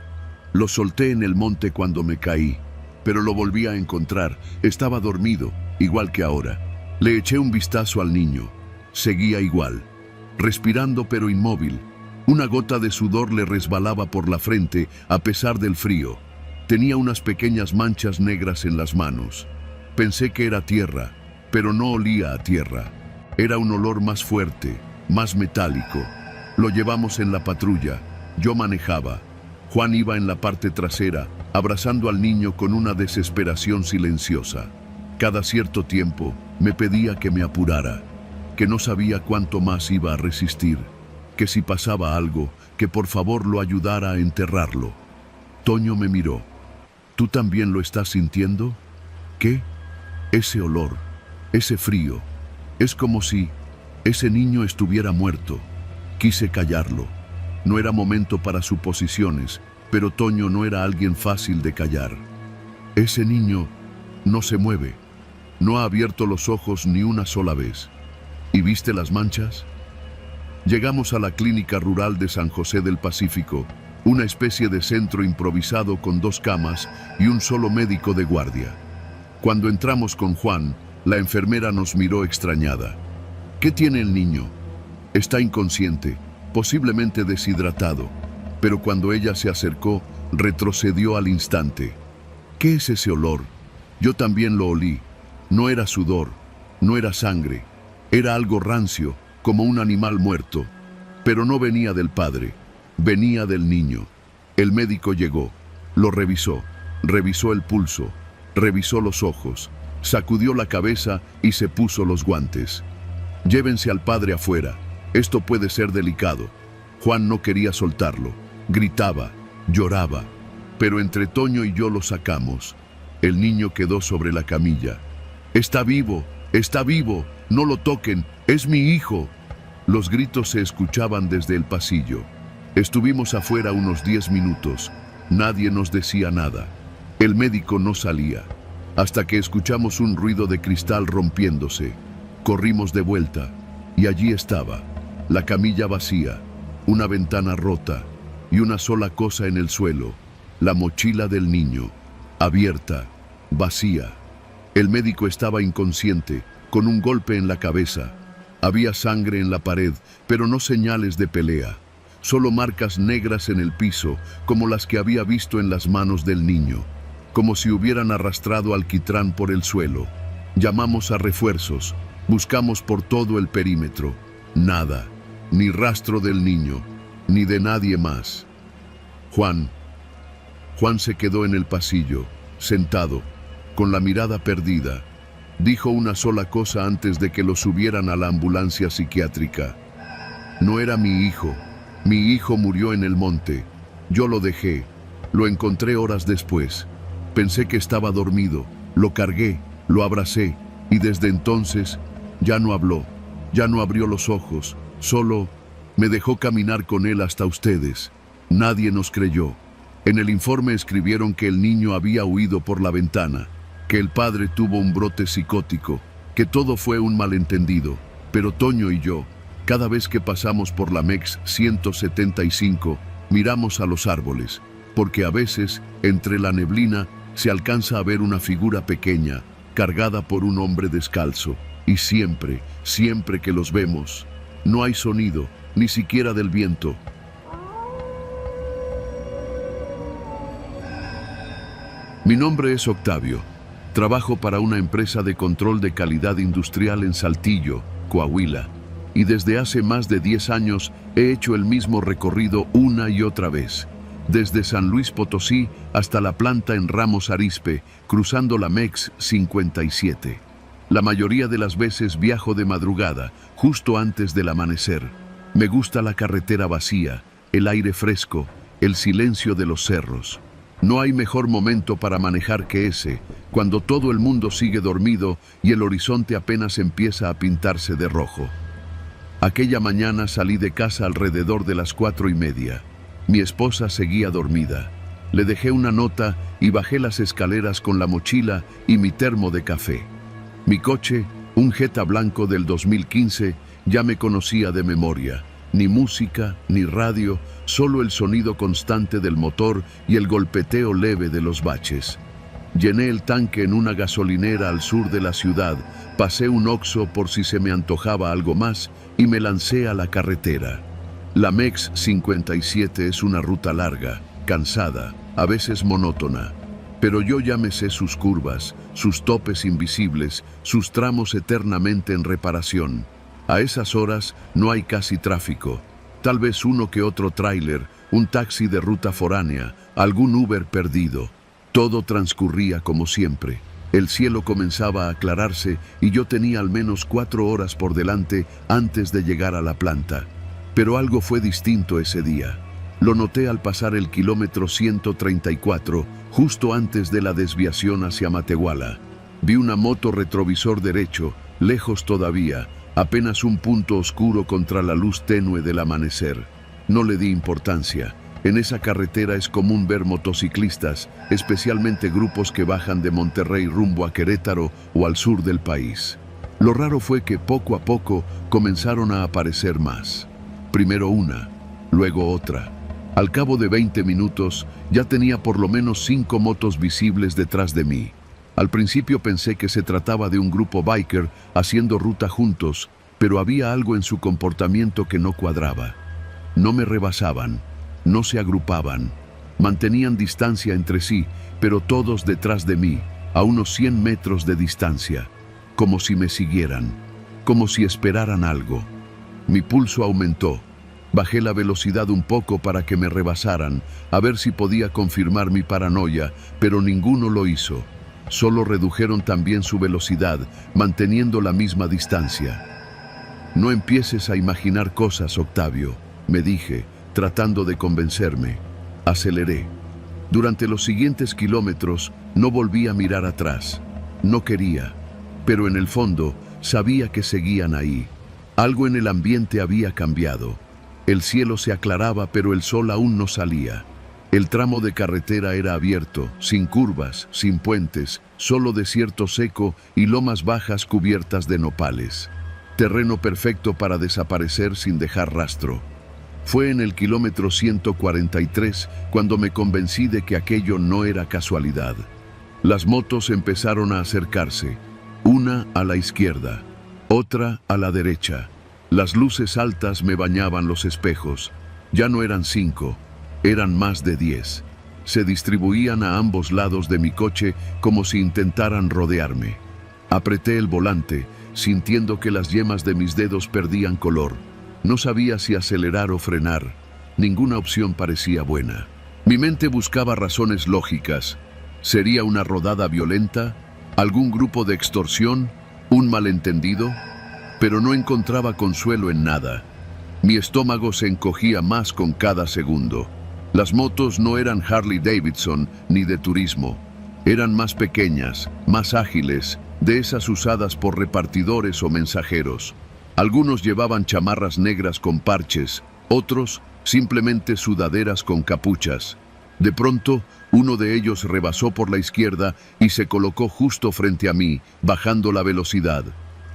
Lo solté en el monte cuando me caí, pero lo volví a encontrar. Estaba dormido, igual que ahora. Le eché un vistazo al niño. Seguía igual, respirando pero inmóvil. Una gota de sudor le resbalaba por la frente a pesar del frío. Tenía unas pequeñas manchas negras en las manos. Pensé que era tierra, pero no olía a tierra. Era un olor más fuerte, más metálico. Lo llevamos en la patrulla. Yo manejaba. Juan iba en la parte trasera, abrazando al niño con una desesperación silenciosa. Cada cierto tiempo me pedía que me apurara, que no sabía cuánto más iba a resistir, que si pasaba algo, que por favor lo ayudara a enterrarlo. Toño me miró. ¿Tú también lo estás sintiendo? ¿Qué? Ese olor, ese frío. Es como si ese niño estuviera muerto. Quise callarlo. No era momento para suposiciones, pero Toño no era alguien fácil de callar. Ese niño no se mueve. No ha abierto los ojos ni una sola vez. ¿Y viste las manchas? Llegamos a la clínica rural de San José del Pacífico, una especie de centro improvisado con 2 camas y un solo médico de guardia. Cuando entramos con Juan, la enfermera nos miró extrañada. ¿Qué tiene el niño? Está inconsciente, posiblemente deshidratado, pero cuando ella se acercó, retrocedió al instante. ¿Qué es ese olor? Yo también lo olí. No era sudor, no era sangre, era algo rancio, como un animal muerto, pero no venía del padre, venía del niño. El médico llegó, lo revisó, revisó el pulso, revisó los ojos, sacudió la cabeza y se puso los guantes. Llévense al padre afuera, esto puede ser delicado. Juan no quería soltarlo, gritaba, lloraba, pero entre Toño y yo lo sacamos. El niño quedó sobre la camilla. Está vivo, no lo toquen, es mi hijo. Los gritos se escuchaban desde el pasillo. Estuvimos afuera unos 10 minutos, nadie nos decía nada. El médico no salía, hasta que escuchamos un ruido de cristal rompiéndose. Corrimos de vuelta, y allí estaba, la camilla vacía, una ventana rota, y una sola cosa en el suelo, la mochila del niño, abierta, vacía. El médico estaba inconsciente, con un golpe en la cabeza. Había sangre en la pared, pero no señales de pelea. Solo marcas negras en el piso, como las que había visto en las manos del niño, como si hubieran arrastrado alquitrán por el suelo. Llamamos a refuerzos, buscamos por todo el perímetro. Nada, ni rastro del niño, ni de nadie más. Juan se quedó en el pasillo, sentado, con la mirada perdida. Dijo una sola cosa antes de que lo subieran a la ambulancia psiquiátrica. No era mi hijo murió en el monte. Yo lo dejé, lo encontré horas después. Pensé que estaba dormido, lo cargué, lo abracé, y desde entonces ya no habló, ya no abrió los ojos, solo me dejó caminar con él hasta ustedes. Nadie nos creyó. En el informe escribieron que el niño había huido por la ventana, que el padre tuvo un brote psicótico, que todo fue un malentendido, pero Toño y yo, cada vez que pasamos por la MEX 175, miramos a los árboles, porque a veces, entre la neblina, se alcanza a ver una figura pequeña, cargada por un hombre descalzo, y siempre que los vemos, no hay sonido, ni siquiera del viento. Mi nombre es Octavio. Trabajo para una empresa de control de calidad industrial en Saltillo, Coahuila, y desde hace más de 10 años he hecho el mismo recorrido una y otra vez, desde San Luis Potosí hasta la planta en Ramos Arizpe, cruzando la MEX 57. La mayoría de las veces viajo de madrugada, justo antes del amanecer. Me gusta la carretera vacía, el aire fresco, el silencio de los cerros. No hay mejor momento para manejar que ese, cuando todo el mundo sigue dormido y el horizonte apenas empieza a pintarse de rojo. Aquella mañana salí de casa alrededor de las 4:30. Mi esposa seguía dormida. Le dejé una nota y bajé las escaleras con la mochila y mi termo de café. Mi coche, un Jetta blanco del 2015, ya me conocía de memoria. Ni música, ni radio, solo el sonido constante del motor y el golpeteo leve de los baches. Llené el tanque en una gasolinera al sur de la ciudad, pasé un Oxxo por si se me antojaba algo más y me lancé a la carretera. La MEX 57 es una ruta larga, cansada, a veces monótona, pero yo ya me sé sus curvas, sus topes invisibles, sus tramos eternamente en reparación. A esas horas no hay casi tráfico, tal vez uno que otro tráiler, un taxi de ruta foránea, algún Uber perdido. Todo transcurría como siempre. El cielo comenzaba a aclararse y yo tenía al menos 4 horas por delante antes de llegar a la planta. Pero algo fue distinto ese día. Lo noté al pasar el kilómetro 134, justo antes de la desviación hacia Matehuala. Vi una moto retrovisor derecho, lejos todavía, apenas un punto oscuro contra la luz tenue del amanecer. No le di importancia. En esa carretera es común ver motociclistas, especialmente grupos que bajan de Monterrey rumbo a Querétaro o al sur del país. Lo raro fue que poco a poco comenzaron a aparecer más. Primero una, luego otra. Al cabo de 20 minutos ya tenía por lo menos 5 motos visibles detrás de mí. Al principio pensé que se trataba de un grupo biker haciendo ruta juntos, pero había algo en su comportamiento que no cuadraba. No me rebasaban, no se agrupaban, mantenían distancia entre sí, pero todos detrás de mí, a unos 100 metros de distancia, como si me siguieran, como si esperaran algo. Mi pulso aumentó. Bajé la velocidad un poco para que me rebasaran, a ver si podía confirmar mi paranoia, pero ninguno lo hizo. Solo redujeron también su velocidad, manteniendo la misma distancia. No empieces a imaginar cosas, Octavio, me dije, tratando de convencerme. Aceleré. Durante los siguientes kilómetros no volví a mirar atrás. No quería, pero en el fondo sabía que seguían ahí. Algo en el ambiente había cambiado. El cielo se aclaraba, pero el sol aún no salía. El tramo de carretera era abierto, sin curvas, sin puentes, solo desierto seco y lomas bajas cubiertas de nopales. Terreno perfecto para desaparecer sin dejar rastro. Fue en el kilómetro 143 cuando me convencí de que aquello no era casualidad. Las motos empezaron a acercarse, una a la izquierda, otra a la derecha. Las luces altas me bañaban los espejos. Ya no eran 5, eran más de 10. Se distribuían a ambos lados de mi coche como si intentaran rodearme. Apreté el volante, sintiendo que las yemas de mis dedos perdían color. No sabía si acelerar o frenar. Ninguna opción parecía buena. Mi mente buscaba razones lógicas. ¿Sería una rodada violenta? ¿Algún grupo de extorsión? ¿Un malentendido? Pero no encontraba consuelo en nada. Mi estómago se encogía más con cada segundo. Las motos no eran Harley Davidson ni de turismo. Eran más pequeñas, más ágiles, de esas usadas por repartidores o mensajeros. Algunos llevaban chamarras negras con parches, otros simplemente sudaderas con capuchas. De pronto, uno de ellos rebasó por la izquierda y se colocó justo frente a mí, bajando la velocidad.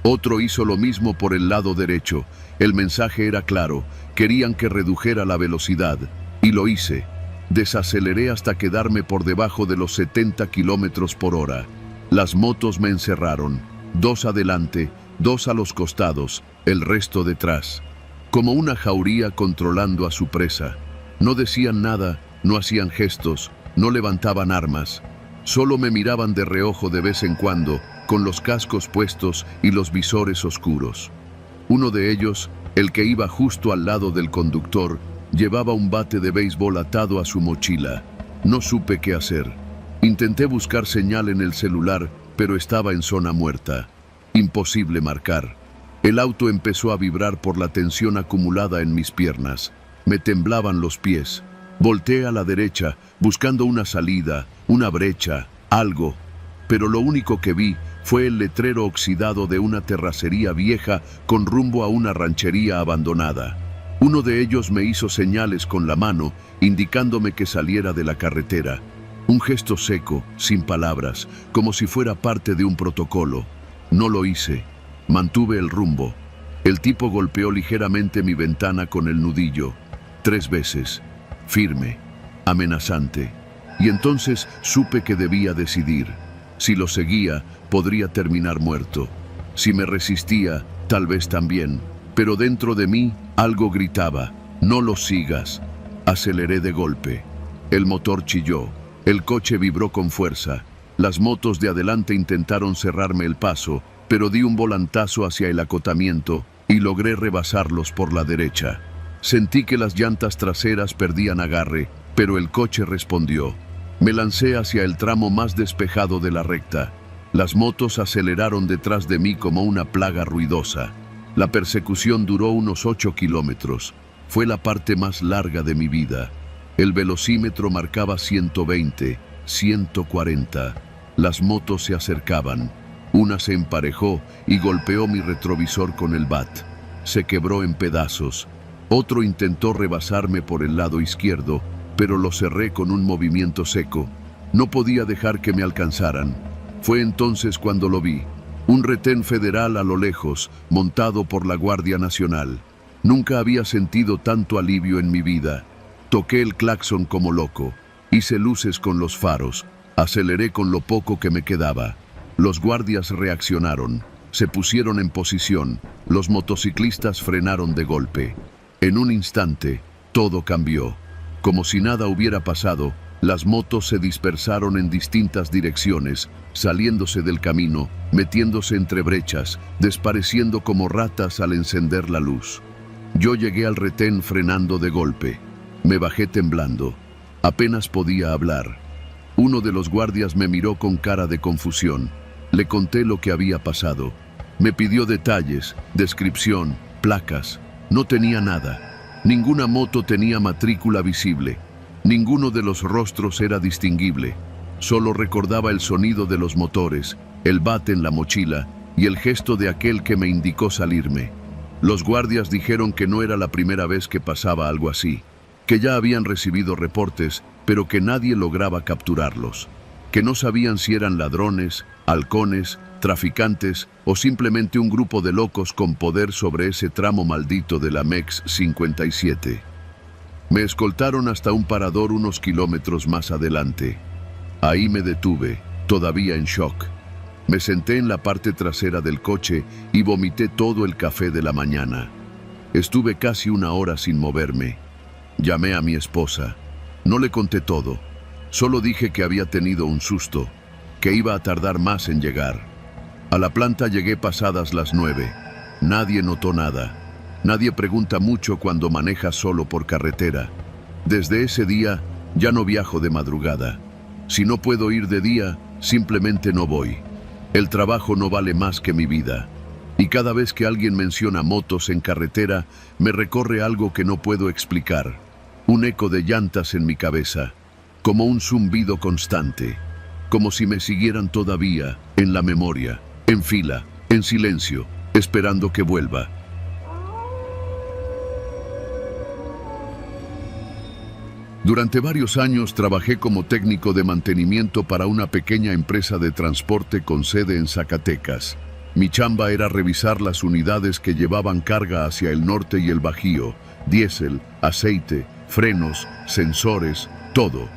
Otro hizo lo mismo por el lado derecho. El mensaje era claro, querían que redujera la velocidad. Y lo hice. Desaceleré hasta quedarme por debajo de los 70 kilómetros por hora. Las motos me encerraron. 2 adelante, 2 a los costados, el resto detrás. Como una jauría controlando a su presa. No decían nada, no hacían gestos, no levantaban armas. Solo me miraban de reojo de vez en cuando, con los cascos puestos y los visores oscuros. Uno de ellos, el que iba justo al lado del conductor, llevaba un bate de béisbol atado a su mochila. No supe qué hacer. Intenté buscar señal en el celular, pero estaba en zona muerta. Imposible marcar. El auto empezó a vibrar por la tensión acumulada en mis piernas. Me temblaban los pies. Volteé a la derecha, buscando una salida, una brecha, algo. Pero lo único que vi fue el letrero oxidado de una terracería vieja con rumbo a una ranchería abandonada. Uno de ellos me hizo señales con la mano, indicándome que saliera de la carretera. Un gesto seco, sin palabras, como si fuera parte de un protocolo. No lo hice. Mantuve el rumbo. El tipo golpeó ligeramente mi ventana con el nudillo. 3 veces. Firme, amenazante. Y entonces supe que debía decidir. Si lo seguía, podría terminar muerto. Si me resistía, tal vez también. Pero dentro de mí, algo gritaba: no lo sigas. Aceleré de golpe. El motor chilló. El coche vibró con fuerza. Las motos de adelante intentaron cerrarme el paso, pero di un volantazo hacia el acotamiento y logré rebasarlos por la derecha. Sentí que las llantas traseras perdían agarre, pero el coche respondió. Me lancé hacia el tramo más despejado de la recta. Las motos aceleraron detrás de mí como una plaga ruidosa. La persecución duró unos 8 kilómetros. Fue la parte más larga de mi vida. El velocímetro marcaba 120, 140. Las motos se acercaban. Una se emparejó y golpeó mi retrovisor con el bat. Se quebró en pedazos. Otro intentó rebasarme por el lado izquierdo, pero lo cerré con un movimiento seco. No podía dejar que me alcanzaran. Fue entonces cuando lo vi. Un retén federal a lo lejos, montado por la Guardia Nacional. Nunca había sentido tanto alivio en mi vida. Toqué el claxon como loco. Hice luces con los faros. Aceleré con lo poco que me quedaba. Los guardias reaccionaron. Se pusieron en posición. Los motociclistas frenaron de golpe. En un instante, todo cambió. Como si nada hubiera pasado, las motos se dispersaron en distintas direcciones, saliéndose del camino, metiéndose entre brechas, despareciendo como ratas al encender la luz. Yo llegué al retén frenando de golpe. Me bajé temblando. Apenas podía hablar. Uno de los guardias me miró con cara de confusión. Le conté lo que había pasado. Me pidió detalles, descripción, placas. No tenía nada. Ninguna moto tenía matrícula visible. Ninguno de los rostros era distinguible. Solo recordaba el sonido de los motores, el bat en la mochila y el gesto de aquel que me indicó salirme. Los guardias dijeron que no era la primera vez que pasaba algo así, que ya habían recibido reportes, pero que nadie lograba capturarlos, que no sabían si eran ladrones, halcones, traficantes o simplemente un grupo de locos con poder sobre ese tramo maldito de la MEX 57. Me escoltaron hasta un parador unos kilómetros más adelante. Ahí me detuve, todavía en shock. Me senté en la parte trasera del coche y vomité todo el café de la mañana. Estuve casi 1 hora sin moverme. Llamé a mi esposa. No le conté todo. Solo dije que había tenido un susto, que iba a tardar más en llegar. A la planta llegué pasadas las 9. Nadie notó nada. Nadie pregunta mucho cuando maneja solo por carretera. Desde ese día ya no viajo de madrugada. Si no puedo ir de día, simplemente no voy. El trabajo no vale más que mi vida. Y cada vez que alguien menciona motos en carretera, me recorre algo que no puedo explicar. Un eco de llantas en mi cabeza, como un zumbido constante, como si me siguieran todavía, en la memoria, en fila, en silencio, esperando que vuelva. Durante varios años trabajé como técnico de mantenimiento para una pequeña empresa de transporte con sede en Zacatecas. Mi chamba era revisar las unidades que llevaban carga hacia el norte y el Bajío, diésel, aceite, frenos, sensores, todo.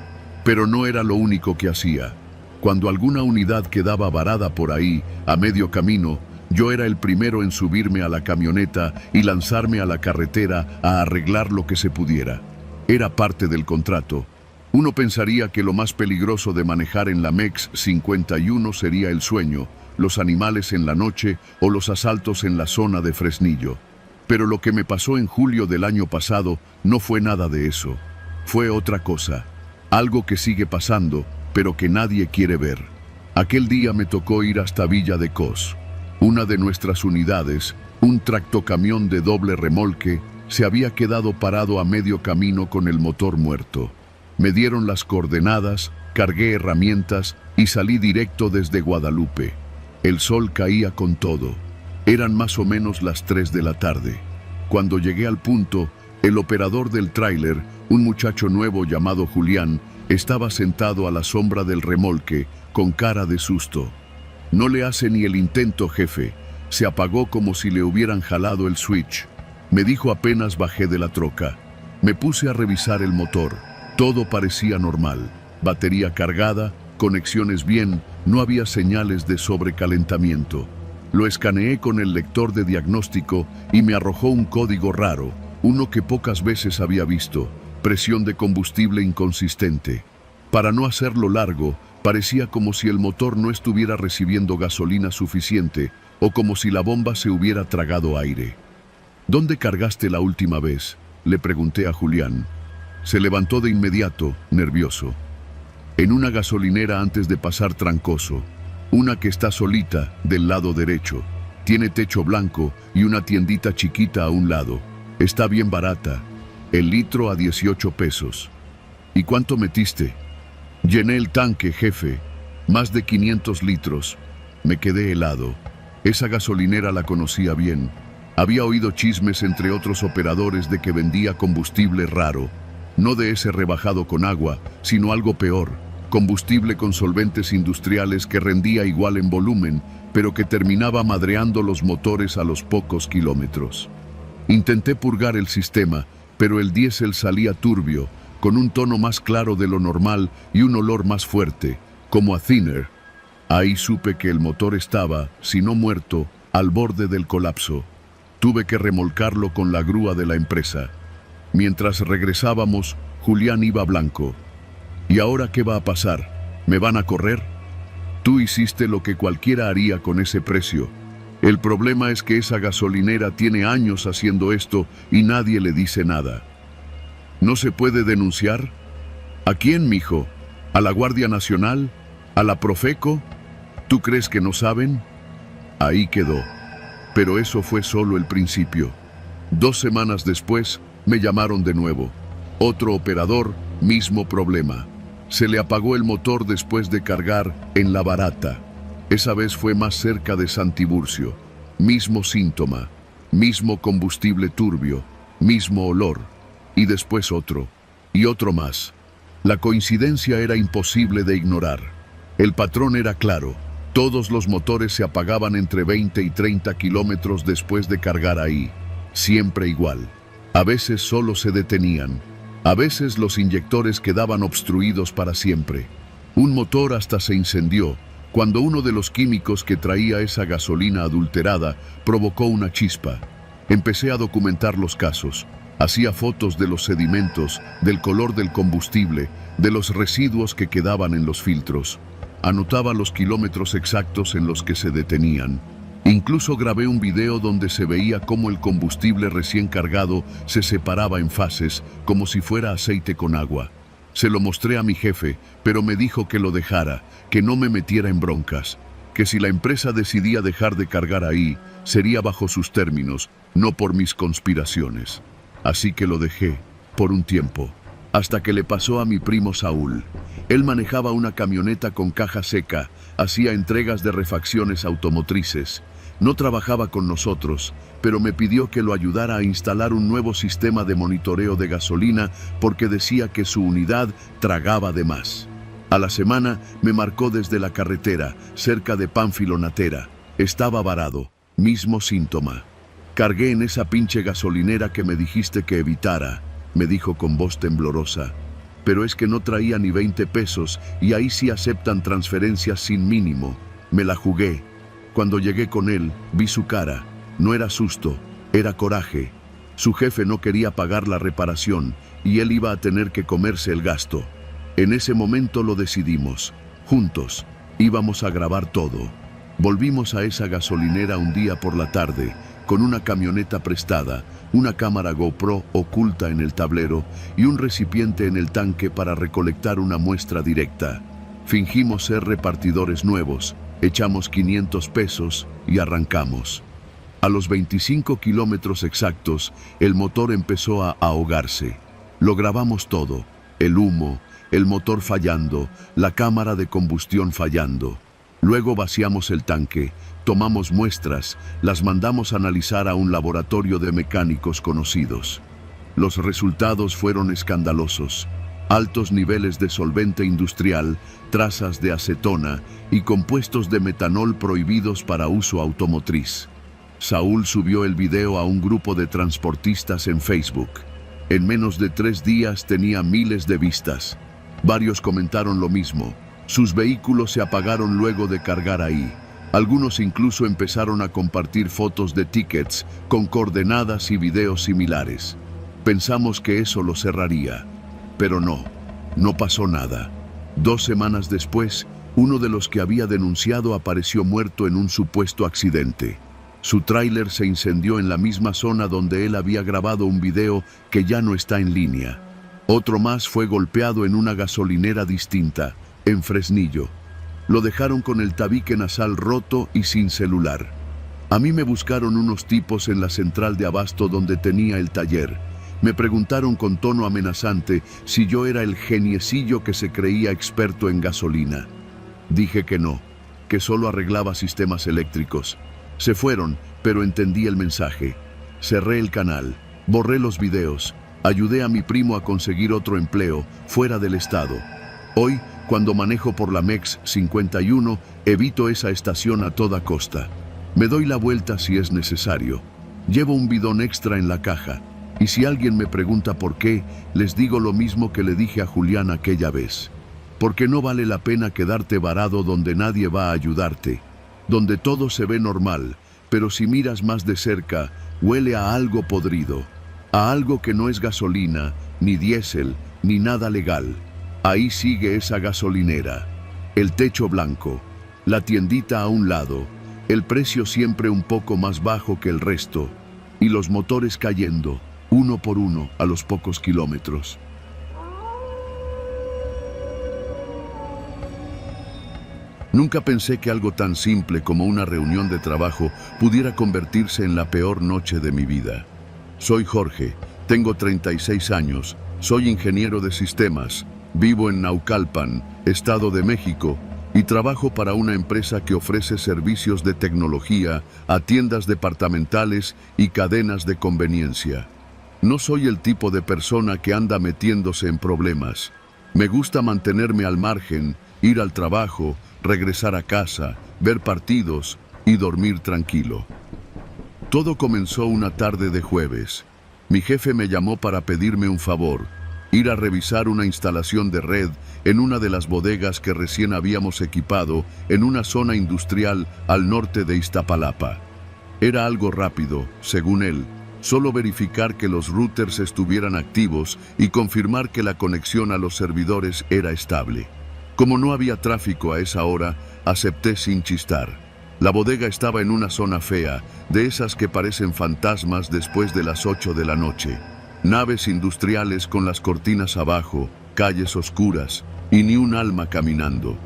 Pero no era lo único que hacía. Cuando alguna unidad quedaba varada por ahí, a medio camino, yo era el primero en subirme a la camioneta y lanzarme a la carretera a arreglar lo que se pudiera. Era parte del contrato. Uno pensaría que lo más peligroso de manejar en la MEX 51 sería el sueño, los animales en la noche o los asaltos en la zona de Fresnillo. Pero lo que me pasó en julio del año pasado no fue nada de eso. Fue otra cosa. Algo que sigue pasando, pero que nadie quiere ver. Aquel día me tocó ir hasta Villa de Cos. Una de nuestras unidades, un tractocamión de doble remolque, se había quedado parado a medio camino con el motor muerto. Me dieron las coordenadas, cargué herramientas y salí directo desde Guadalupe. El sol caía con todo. Eran más o menos las 3 de la tarde. Cuando llegué al punto, El operador del tráiler, un muchacho nuevo llamado Julián, estaba sentado a la sombra del remolque, con cara de susto. No le hace ni el intento, jefe. Se apagó como si le hubieran jalado el switch. Me dijo apenas bajé de la troca. Me puse a revisar el motor. Todo parecía normal. Batería cargada, conexiones bien, no había señales de sobrecalentamiento. Lo escaneé con el lector de diagnóstico y me arrojó un código raro, uno que pocas veces había visto: presión de combustible inconsistente. Para no hacerlo largo, parecía como si el motor no estuviera recibiendo gasolina suficiente o como si la bomba se hubiera tragado aire. ¿Dónde cargaste la última vez?, le pregunté a Julián. Se levantó de inmediato, nervioso. En una gasolinera antes de pasar Trancoso, una que está solita del lado derecho. Tiene techo blanco y una tiendita chiquita a un lado. Está bien barata, el litro a 18 pesos. ¿Y cuánto metiste? Llené el tanque, jefe, más de 500 litros. Me quedé helado. Esa gasolinera la conocía bien. Había oído chismes entre otros operadores de que vendía combustible raro. No de ese rebajado con agua, sino algo peor: combustible con solventes industriales que rendía igual en volumen, pero que terminaba madreando los motores a los pocos kilómetros. Intenté purgar el sistema, pero el diésel salía turbio, con un tono más claro de lo normal y un olor más fuerte, como a thinner. Ahí supe que el motor estaba, si no muerto, al borde del colapso. Tuve que remolcarlo con la grúa de la empresa. Mientras regresábamos, Julián iba blanco. ¿Y ahora qué va a pasar? ¿Me van a correr? Tú hiciste lo que cualquiera haría con ese precio. El problema es que esa gasolinera tiene años haciendo esto y nadie le dice nada. ¿No se puede denunciar? ¿A quién, mijo? ¿A la Guardia Nacional? ¿A la Profeco? ¿Tú crees que no saben? Ahí quedó. Pero eso fue solo el principio. 2 semanas después, me llamaron de nuevo. Otro operador, mismo problema. Se le apagó el motor después de cargar en La Barata. Esa vez fue más cerca de San Tiburcio. Mismo síntoma, mismo combustible turbio, mismo olor. Y después otro, y otro más. La coincidencia era imposible de ignorar. El patrón era claro: todos los motores se apagaban entre 20 y 30 kilómetros después de cargar ahí. Siempre igual. A veces solo se detenían. A veces los inyectores quedaban obstruidos para siempre. Un motor hasta se incendió cuando uno de los químicos que traía esa gasolina adulterada provocó una chispa. Empecé a documentar los casos. Hacía fotos de los sedimentos, del color del combustible, de los residuos que quedaban en los filtros. Anotaba los kilómetros exactos en los que se detenían. Incluso grabé un video donde se veía cómo el combustible recién cargado se separaba en fases, como si fuera aceite con agua. Se lo mostré a mi jefe, pero me dijo que lo dejara, que no me metiera en broncas, que si la empresa decidía dejar de cargar ahí, sería bajo sus términos, no por mis conspiraciones. Así que lo dejé, por un tiempo, hasta que le pasó a mi primo Saúl. Él manejaba una camioneta con caja seca, hacía entregas de refacciones automotrices. No trabajaba con nosotros, pero me pidió que lo ayudara a instalar un nuevo sistema de monitoreo de gasolina porque decía que su unidad tragaba de más. A la semana me marcó desde la carretera, cerca de Pánfilo Natera. Estaba varado, mismo síntoma. Cargué en esa pinche gasolinera que me dijiste que evitara, me dijo con voz temblorosa. Pero es que no traía ni 20 pesos y ahí sí aceptan transferencias sin mínimo. Me la jugué. Cuando llegué con él, vi su cara. No era susto, era coraje. Su jefe no quería pagar la reparación y él iba a tener que comerse el gasto. En ese momento lo decidimos. Juntos, íbamos a grabar todo. Volvimos a esa gasolinera un día por la tarde, con una camioneta prestada, una cámara GoPro oculta en el tablero y un recipiente en el tanque para recolectar una muestra directa. Fingimos ser repartidores nuevos, echamos 500 pesos y arrancamos. A los 25 kilómetros exactos, el motor empezó a ahogarse. Lo grabamos todo: el humo, el motor fallando, la cámara de combustión fallando. Luego vaciamos el tanque, tomamos muestras, las mandamos a analizar a un laboratorio de mecánicos conocidos. Los resultados fueron escandalosos. Altos niveles de solvente industrial, trazas de acetona y compuestos de metanol prohibidos para uso automotriz. Saúl subió el video a un grupo de transportistas en Facebook. En menos de 3 días tenía miles de vistas. Varios comentaron lo mismo. Sus vehículos se apagaron luego de cargar ahí. Algunos incluso empezaron a compartir fotos de tickets con coordenadas y videos similares. Pensamos que eso lo cerraría, pero no pasó nada. 2 semanas después, uno de los que había denunciado apareció muerto en un supuesto accidente. Su tráiler se incendió en la misma zona donde él había grabado un video que ya no está en línea. Otro más fue golpeado en una gasolinera distinta, en Fresnillo. Lo dejaron con el tabique nasal roto y sin celular. A mí me buscaron unos tipos en la central de abasto donde tenía el taller. Me preguntaron con tono amenazante si yo era el geniecillo que se creía experto en gasolina. Dije que no, que solo arreglaba sistemas eléctricos. Se fueron, pero entendí el mensaje. Cerré el canal, borré los videos, ayudé a mi primo a conseguir otro empleo fuera del estado. Hoy, cuando manejo por la MEX 51, evito esa estación a toda costa. Me doy la vuelta si es necesario. Llevo un bidón extra en la caja. Y si alguien me pregunta por qué, les digo lo mismo que le dije a Julián aquella vez. Porque no vale la pena quedarte varado donde nadie va a ayudarte, donde todo se ve normal, pero si miras más de cerca, huele a algo podrido, a algo que no es gasolina, ni diésel, ni nada legal. Ahí sigue esa gasolinera, el techo blanco, la tiendita a un lado, el precio siempre un poco más bajo que el resto, y los motores cayendo, uno por uno, a los pocos kilómetros. Nunca pensé que algo tan simple como una reunión de trabajo pudiera convertirse en la peor noche de mi vida. Soy Jorge, tengo 36 años, soy ingeniero de sistemas, vivo en Naucalpan, Estado de México, y trabajo para una empresa que ofrece servicios de tecnología a tiendas departamentales y cadenas de conveniencia. No soy el tipo de persona que anda metiéndose en problemas. Me gusta mantenerme al margen, ir al trabajo, regresar a casa, ver partidos y dormir tranquilo. Todo comenzó una tarde de jueves. Mi jefe me llamó para pedirme un favor, ir a revisar una instalación de red en una de las bodegas que recién habíamos equipado en una zona industrial al norte de Iztapalapa. Era algo rápido, según él. Solo verificar que los routers estuvieran activos y confirmar que la conexión a los servidores era estable. Como no había tráfico a esa hora, acepté sin chistar. La bodega estaba en una zona fea, de esas que parecen fantasmas después de las 8 de la noche. Naves industriales con las cortinas abajo, calles oscuras y ni un alma caminando.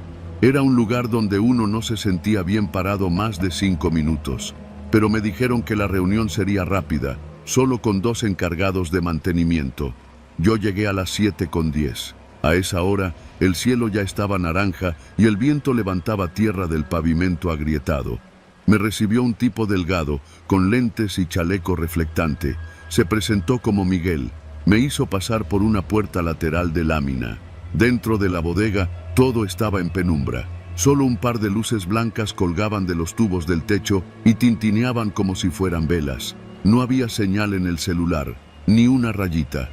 Era un lugar donde uno no se sentía bien parado más de 5 minutos. Pero me dijeron que la reunión sería rápida, solo con 2 encargados de mantenimiento. Yo llegué a las 7:10. A esa hora, el cielo ya estaba naranja y el viento levantaba tierra del pavimento agrietado. Me recibió un tipo delgado, con lentes y chaleco reflectante. Se presentó como Miguel. Me hizo pasar por una puerta lateral de lámina. Dentro de la bodega, todo estaba en penumbra. Solo un par de luces blancas colgaban de los tubos del techo y tintineaban como si fueran velas. No había señal en el celular, ni una rayita.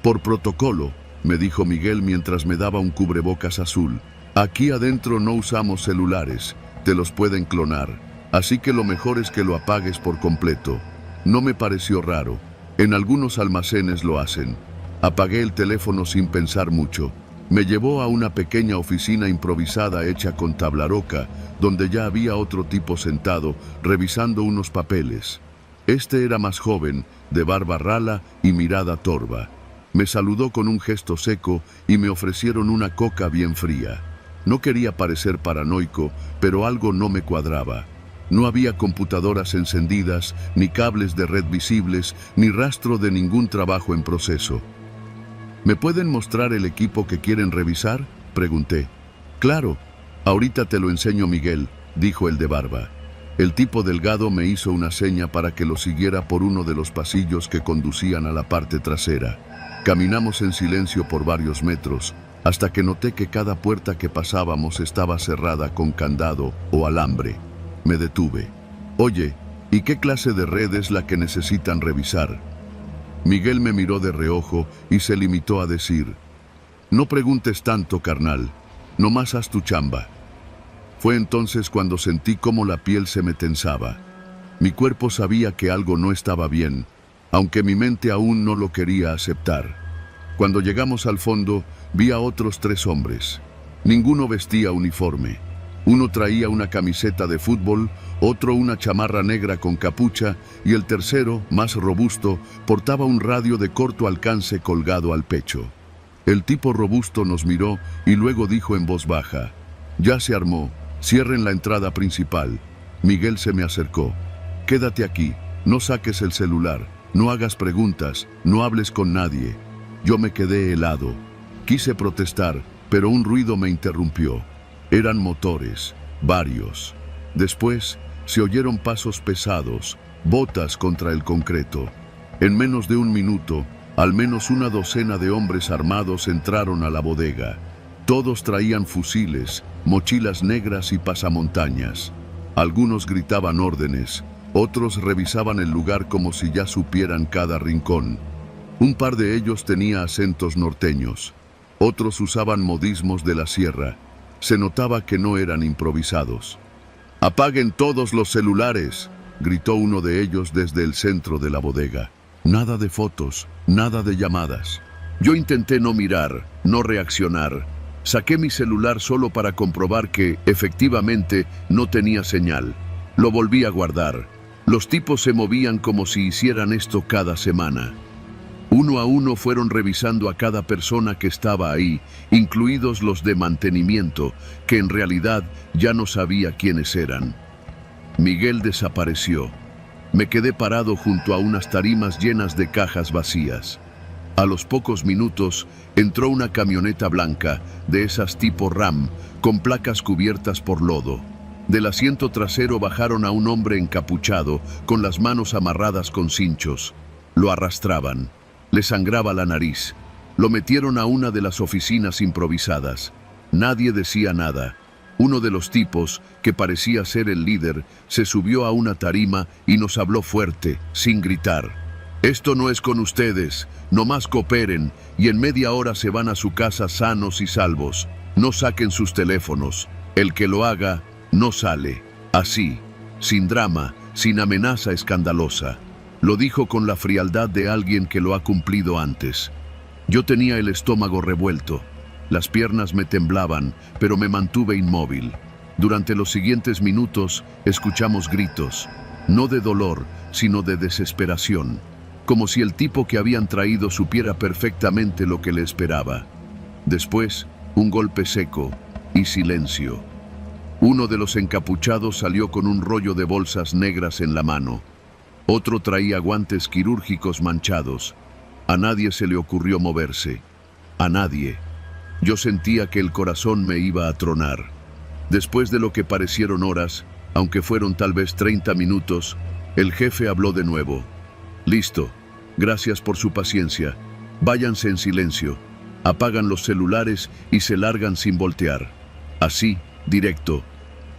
Por protocolo, me dijo Miguel mientras me daba un cubrebocas azul. Aquí adentro no usamos celulares, te los pueden clonar, así que lo mejor es que lo apagues por completo. No me pareció raro, en algunos almacenes lo hacen. Apagué el teléfono sin pensar mucho. Me llevó a una pequeña oficina improvisada hecha con tabla roca, donde ya había otro tipo sentado, revisando unos papeles. Este era más joven, de barba rala y mirada torva. Me saludó con un gesto seco y me ofrecieron una coca bien fría. No quería parecer paranoico, pero algo no me cuadraba. No había computadoras encendidas, ni cables de red visibles, ni rastro de ningún trabajo en proceso. ¿Me pueden mostrar el equipo que quieren revisar?, pregunté. Claro, ahorita te lo enseño, Miguel, dijo el de barba. El tipo delgado me hizo una seña para que lo siguiera por uno de los pasillos que conducían a la parte trasera. Caminamos en silencio por varios metros, hasta que noté que cada puerta que pasábamos estaba cerrada con candado o alambre. Me detuve. Oye, ¿y qué clase de red es la que necesitan revisar? Miguel me miró de reojo y se limitó a decir: no preguntes tanto, carnal, nomás haz tu chamba. Fue entonces cuando sentí cómo la piel se me tensaba. Mi cuerpo sabía que algo no estaba bien, aunque mi mente aún no lo quería aceptar. Cuando llegamos al fondo, vi a otros 3 hombres. Ninguno vestía uniforme. Uno traía una camiseta de fútbol, otro una chamarra negra con capucha y el tercero, más robusto, portaba un radio de corto alcance colgado al pecho. El tipo robusto nos miró y luego dijo en voz baja: ya se armó, cierren la entrada principal. Miguel se me acercó. Quédate aquí, no saques el celular, no hagas preguntas, no hables con nadie. Yo me quedé helado. Quise protestar, pero un ruido me interrumpió. Eran motores, varios. Después se oyeron pasos pesados, botas contra el concreto. En menos de un minuto, al menos una docena de hombres armados entraron a la bodega. Todos traían fusiles, mochilas negras y pasamontañas. Algunos gritaban órdenes, otros revisaban el lugar como si ya supieran cada rincón. Un par de ellos tenía acentos norteños, otros usaban modismos de la sierra. Se notaba que no eran improvisados. «¡Apaguen todos los celulares!», gritó uno de ellos desde el centro de la bodega. Nada de fotos, nada de llamadas. Yo intenté no mirar, no reaccionar. Saqué mi celular solo para comprobar que, efectivamente, no tenía señal. Lo volví a guardar. Los tipos se movían como si hicieran esto cada semana. Uno a uno fueron revisando a cada persona que estaba ahí, incluidos los de mantenimiento, que en realidad ya no sabía quiénes eran. Miguel desapareció. Me quedé parado junto a unas tarimas llenas de cajas vacías. A los pocos minutos entró una camioneta blanca, de esas tipo RAM, con placas cubiertas por lodo. Del asiento trasero bajaron a un hombre encapuchado, con las manos amarradas con cinchos. Lo arrastraban. Le sangraba la nariz. Lo metieron a una de las oficinas improvisadas. Nadie decía nada. Uno de los tipos, que parecía ser el líder, se subió a una tarima y nos habló fuerte, sin gritar. «Esto no es con ustedes, nomás cooperen y en media hora se van a su casa sanos y salvos. No saquen sus teléfonos. El que lo haga, no sale. Así, sin drama, sin amenaza escandalosa». Lo dijo con la frialdad de alguien que lo ha cumplido antes. Yo tenía el estómago revuelto. Las piernas me temblaban, pero me mantuve inmóvil. Durante los siguientes minutos escuchamos gritos, no de dolor, sino de desesperación, como si el tipo que habían traído supiera perfectamente lo que le esperaba. Después, un golpe seco y silencio. Uno de los encapuchados salió con un rollo de bolsas negras en la mano. Otro traía guantes quirúrgicos manchados. A nadie se le ocurrió moverse. A nadie. Yo sentía que el corazón me iba a tronar. Después de lo que parecieron horas, aunque fueron tal vez 30 minutos, el jefe habló de nuevo. «Listo. Gracias por su paciencia. Váyanse en silencio. Apagan los celulares y se largan sin voltear». Así, directo.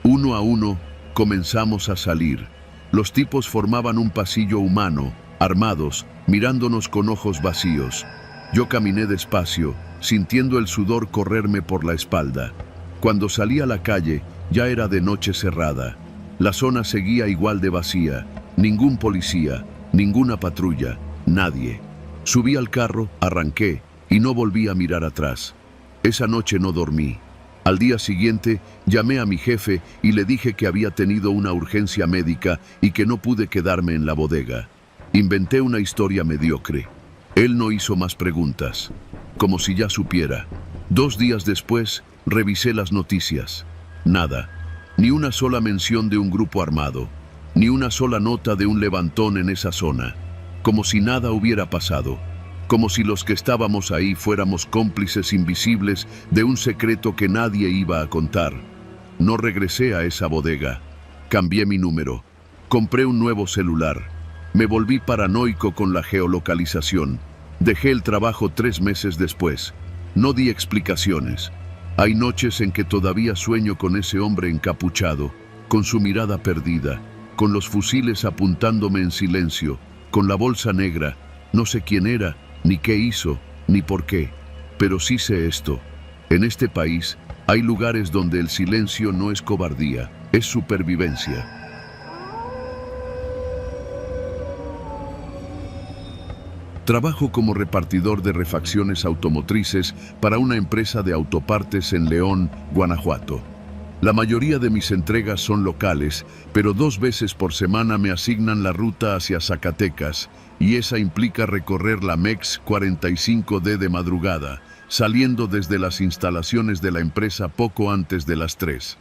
Uno a uno, comenzamos a salir. Los tipos formaban un pasillo humano, armados, mirándonos con ojos vacíos. Yo caminé despacio, sintiendo el sudor correrme por la espalda. Cuando salí a la calle, ya era de noche cerrada. La zona seguía igual de vacía. Ningún policía, ninguna patrulla, nadie. Subí al carro, arranqué y no volví a mirar atrás. Esa noche no dormí. Al día siguiente, llamé a mi jefe y le dije que había tenido una urgencia médica y que no pude quedarme en la bodega. Inventé una historia mediocre. Él no hizo más preguntas, como si ya supiera. 2 días después, revisé las noticias. Nada. Ni una sola mención de un grupo armado. Ni una sola nota de un levantón en esa zona. Como si nada hubiera pasado. Como si los que estábamos ahí fuéramos cómplices invisibles de un secreto que nadie iba a contar. No regresé a esa bodega. Cambié mi número. Compré un nuevo celular. Me volví paranoico con la geolocalización. Dejé el trabajo 3 meses después. No di explicaciones. Hay noches en que todavía sueño con ese hombre encapuchado, con su mirada perdida, con los fusiles apuntándome en silencio, con la bolsa negra. No sé quién era, ni qué hizo, ni por qué. Pero sí sé esto. En este país hay lugares donde el silencio no es cobardía, es supervivencia. Trabajo como repartidor de refacciones automotrices para una empresa de autopartes en León, Guanajuato. La mayoría de mis entregas son locales, pero 2 veces por semana me asignan la ruta hacia Zacatecas, y esa implica recorrer la MEX 45D de madrugada, saliendo desde las instalaciones de la empresa poco antes de las 3.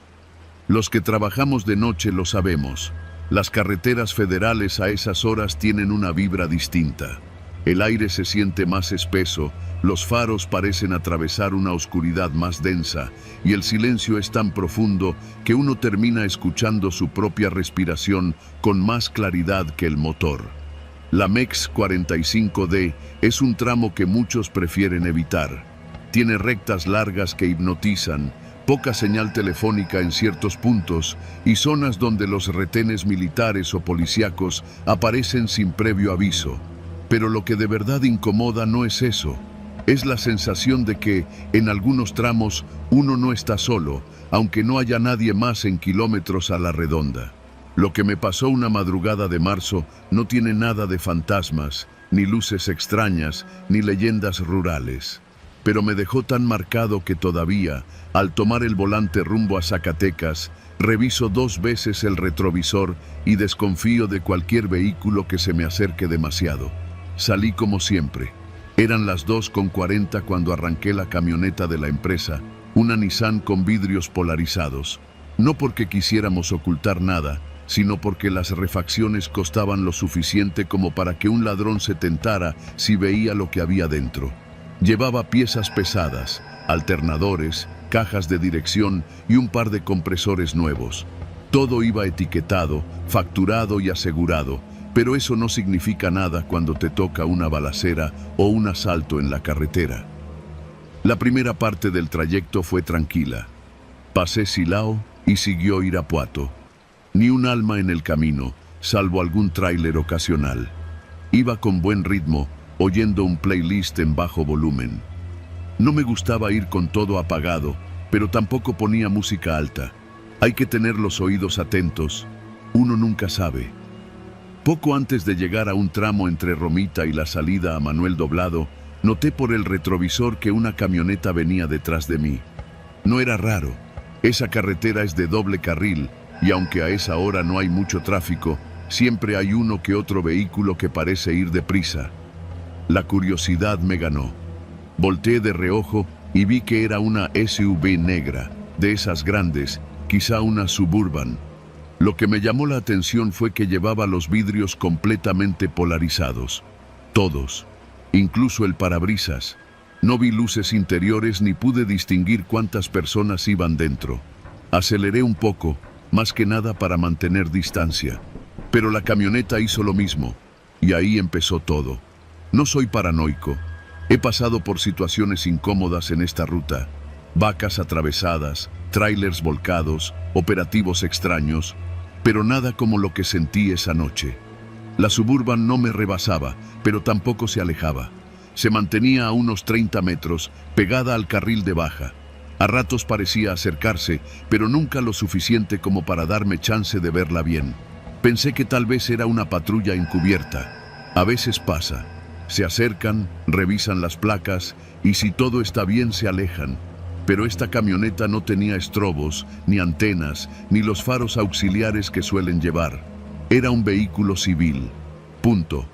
Los que trabajamos de noche lo sabemos. Las carreteras federales a esas horas tienen una vibra distinta. El aire se siente más espeso, los faros parecen atravesar una oscuridad más densa y el silencio es tan profundo que uno termina escuchando su propia respiración con más claridad que el motor. La MEX 45D es un tramo que muchos prefieren evitar. Tiene rectas largas que hipnotizan, poca señal telefónica en ciertos puntos y zonas donde los retenes militares o policíacos aparecen sin previo aviso. Pero lo que de verdad incomoda no es eso. Es la sensación de que, en algunos tramos, uno no está solo, aunque no haya nadie más en kilómetros a la redonda. Lo que me pasó una madrugada de marzo no tiene nada de fantasmas, ni luces extrañas, ni leyendas rurales. Pero me dejó tan marcado que todavía, al tomar el volante rumbo a Zacatecas, reviso 2 veces el retrovisor y desconfío de cualquier vehículo que se me acerque demasiado. Salí como siempre. Eran las 2:40 cuando arranqué la camioneta de la empresa, una Nissan con vidrios polarizados. No porque quisiéramos ocultar nada, sino porque las refacciones costaban lo suficiente como para que un ladrón se tentara si veía lo que había dentro. Llevaba piezas pesadas, alternadores, cajas de dirección y un par de compresores nuevos. Todo iba etiquetado, facturado y asegurado, pero eso no significa nada cuando te toca una balacera o un asalto en la carretera. La primera parte del trayecto fue tranquila. Pasé Silao y siguió Irapuato. Ni un alma en el camino, salvo algún tráiler ocasional. Iba con buen ritmo, oyendo un playlist en bajo volumen. No me gustaba ir con todo apagado, pero tampoco ponía música alta. Hay que tener los oídos atentos, uno nunca sabe. Poco antes de llegar a un tramo entre Romita y la salida a Manuel Doblado, noté por el retrovisor que una camioneta venía detrás de mí. No era raro, esa carretera es de doble carril y aunque a esa hora no hay mucho tráfico, siempre hay uno que otro vehículo que parece ir deprisa. La curiosidad me ganó. Volteé de reojo y vi que era una SUV negra, de esas grandes, quizá una Suburban. Lo que me llamó la atención fue que llevaba los vidrios completamente polarizados. Todos, incluso el parabrisas. No vi luces interiores ni pude distinguir cuántas personas iban dentro. Aceleré un poco, más que nada para mantener distancia. Pero la camioneta hizo lo mismo, y ahí empezó todo. No soy paranoico. He pasado por situaciones incómodas en esta ruta. Vacas atravesadas, tráilers volcados, operativos extraños, pero nada como lo que sentí esa noche. La Suburban no me rebasaba, pero tampoco se alejaba. Se mantenía a unos 30 metros, pegada al carril de baja. A ratos parecía acercarse, pero nunca lo suficiente como para darme chance de verla bien. Pensé que tal vez era una patrulla encubierta. A veces pasa. Se acercan, revisan las placas y si todo está bien se alejan. Pero esta camioneta no tenía estrobos, ni antenas, ni los faros auxiliares que suelen llevar. Era un vehículo civil. Punto.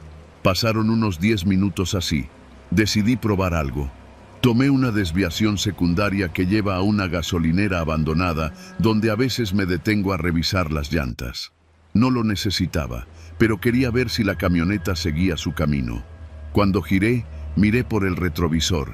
Pasaron unos 10 minutos así. Decidí probar algo. Tomé una desviación secundaria que lleva a una gasolinera abandonada, donde a veces me detengo a revisar las llantas. No lo necesitaba, pero quería ver si la camioneta seguía su camino. Cuando giré, miré por el retrovisor,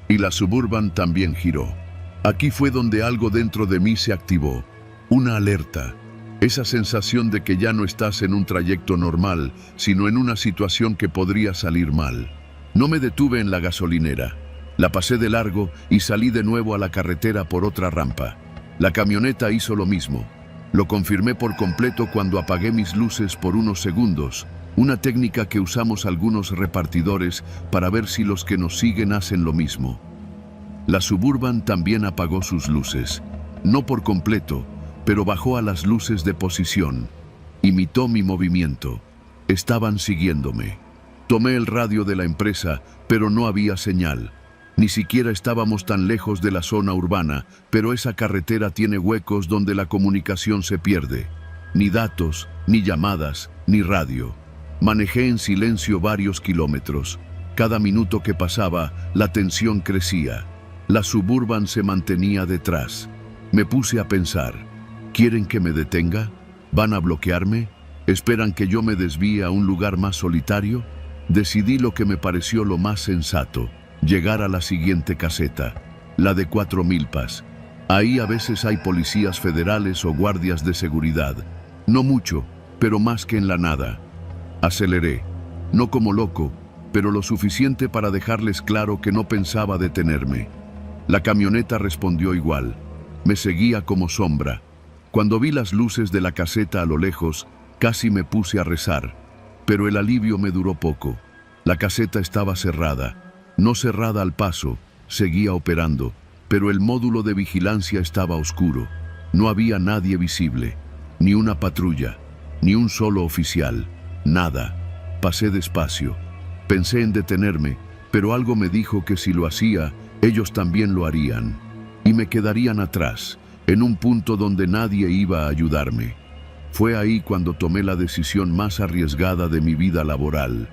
y la Suburban también giró. Aquí fue donde algo dentro de mí se activó, una alerta. Esa sensación de que ya no estás en un trayecto normal, sino en una situación que podría salir mal. No me detuve en la gasolinera. La pasé de largo y salí de nuevo a la carretera por otra rampa. La camioneta hizo lo mismo. Lo confirmé por completo cuando apagué mis luces por unos segundos, una técnica que usamos algunos repartidores para ver si los que nos siguen hacen lo mismo. La Suburban también apagó sus luces. No por completo, pero bajó a las luces de posición. Imitó mi movimiento. Estaban siguiéndome. Tomé el radio de la empresa, pero no había señal. Ni siquiera estábamos tan lejos de la zona urbana, pero esa carretera tiene huecos donde la comunicación se pierde. Ni datos, ni llamadas, ni radio. Manejé en silencio varios kilómetros. Cada minuto que pasaba, la tensión crecía. La Suburban se mantenía detrás. Me puse a pensar, ¿quieren que me detenga? ¿Van a bloquearme? ¿Esperan que yo me desvíe a un lugar más solitario? Decidí lo que me pareció lo más sensato. Llegar a la siguiente caseta, la de Cuatro Milpas. Ahí a veces hay policías federales o guardias de seguridad. No mucho, pero más que en la nada. Aceleré, no como loco, pero lo suficiente para dejarles claro que no pensaba detenerme. La camioneta respondió igual. Me seguía como sombra. Cuando vi las luces de la caseta a lo lejos, casi me puse a rezar. Pero el alivio me duró poco. La caseta estaba cerrada. No cerrada al paso, seguía operando, pero el módulo de vigilancia estaba oscuro. No había nadie visible, ni una patrulla, ni un solo oficial, nada. Pasé despacio. Pensé en detenerme, pero algo me dijo que si lo hacía, ellos también lo harían. Y me quedarían atrás, en un punto donde nadie iba a ayudarme. Fue ahí cuando tomé la decisión más arriesgada de mi vida laboral.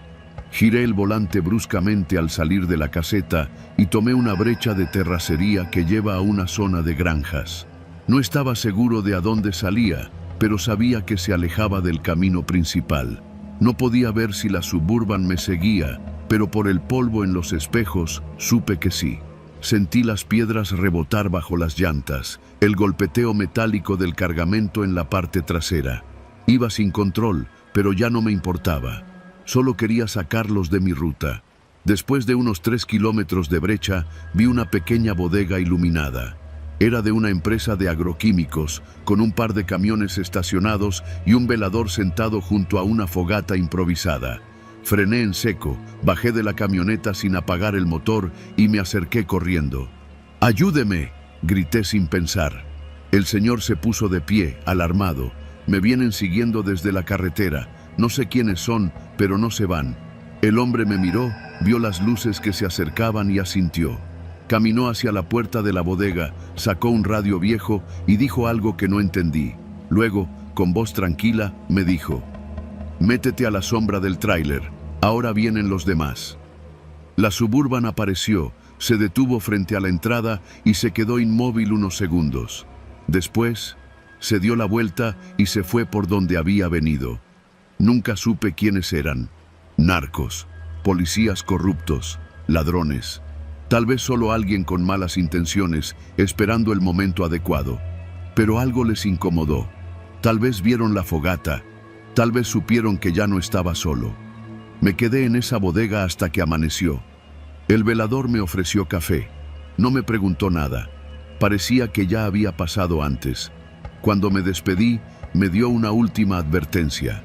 Giré el volante bruscamente al salir de la caseta y tomé una brecha de terracería que lleva a una zona de granjas. No estaba seguro de a dónde salía, pero sabía que se alejaba del camino principal. No podía ver si la Suburban me seguía, pero por el polvo en los espejos supe que sí. Sentí las piedras rebotar bajo las llantas, el golpeteo metálico del cargamento en la parte trasera. Iba sin control, pero ya no me importaba. Solo quería sacarlos de mi ruta. Después de unos 3 kilómetros de brecha, vi una pequeña bodega iluminada. Era de una empresa de agroquímicos, con un par de camiones estacionados y un velador sentado junto a una fogata improvisada. Frené en seco, bajé de la camioneta sin apagar el motor y me acerqué corriendo. ¡Ayúdeme!, grité sin pensar. El señor se puso de pie, alarmado. Me vienen siguiendo desde la carretera. No sé quiénes son, pero no se van. El hombre me miró, vio las luces que se acercaban y asintió. Caminó hacia la puerta de la bodega, sacó un radio viejo y dijo algo que no entendí. Luego, con voz tranquila, me dijo: «Métete a la sombra del tráiler, ahora vienen los demás». La Suburban apareció, se detuvo frente a la entrada y se quedó inmóvil unos segundos. Después, se dio la vuelta y se fue por donde había venido. Nunca supe quiénes eran. Narcos, policías corruptos, ladrones. Tal vez solo alguien con malas intenciones, esperando el momento adecuado. Pero algo les incomodó. Tal vez vieron la fogata. Tal vez supieron que ya no estaba solo. Me quedé en esa bodega hasta que amaneció. El velador me ofreció café. No me preguntó nada. Parecía que ya había pasado antes. Cuando me despedí, me dio una última advertencia.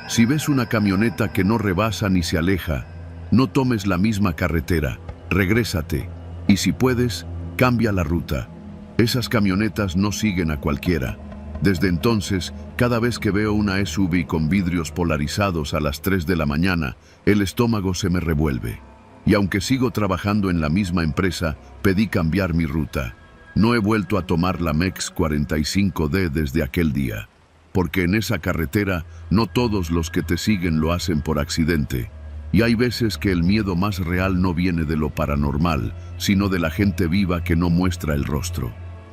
Si ves una camioneta que no rebasa ni se aleja, no tomes la misma carretera, regrésate. Y si puedes, cambia la ruta. Esas camionetas no siguen a cualquiera. Desde entonces, cada vez que veo una SUV con vidrios polarizados a las 3 de la mañana, el estómago se me revuelve. Y aunque sigo trabajando en la misma empresa, pedí cambiar mi ruta. No he vuelto a tomar la MEX 45D desde aquel día. Porque en esa carretera no todos los que te siguen lo hacen por accidente. Y hay veces que el miedo más real no viene de lo paranormal, sino de la gente viva que no muestra el rostro.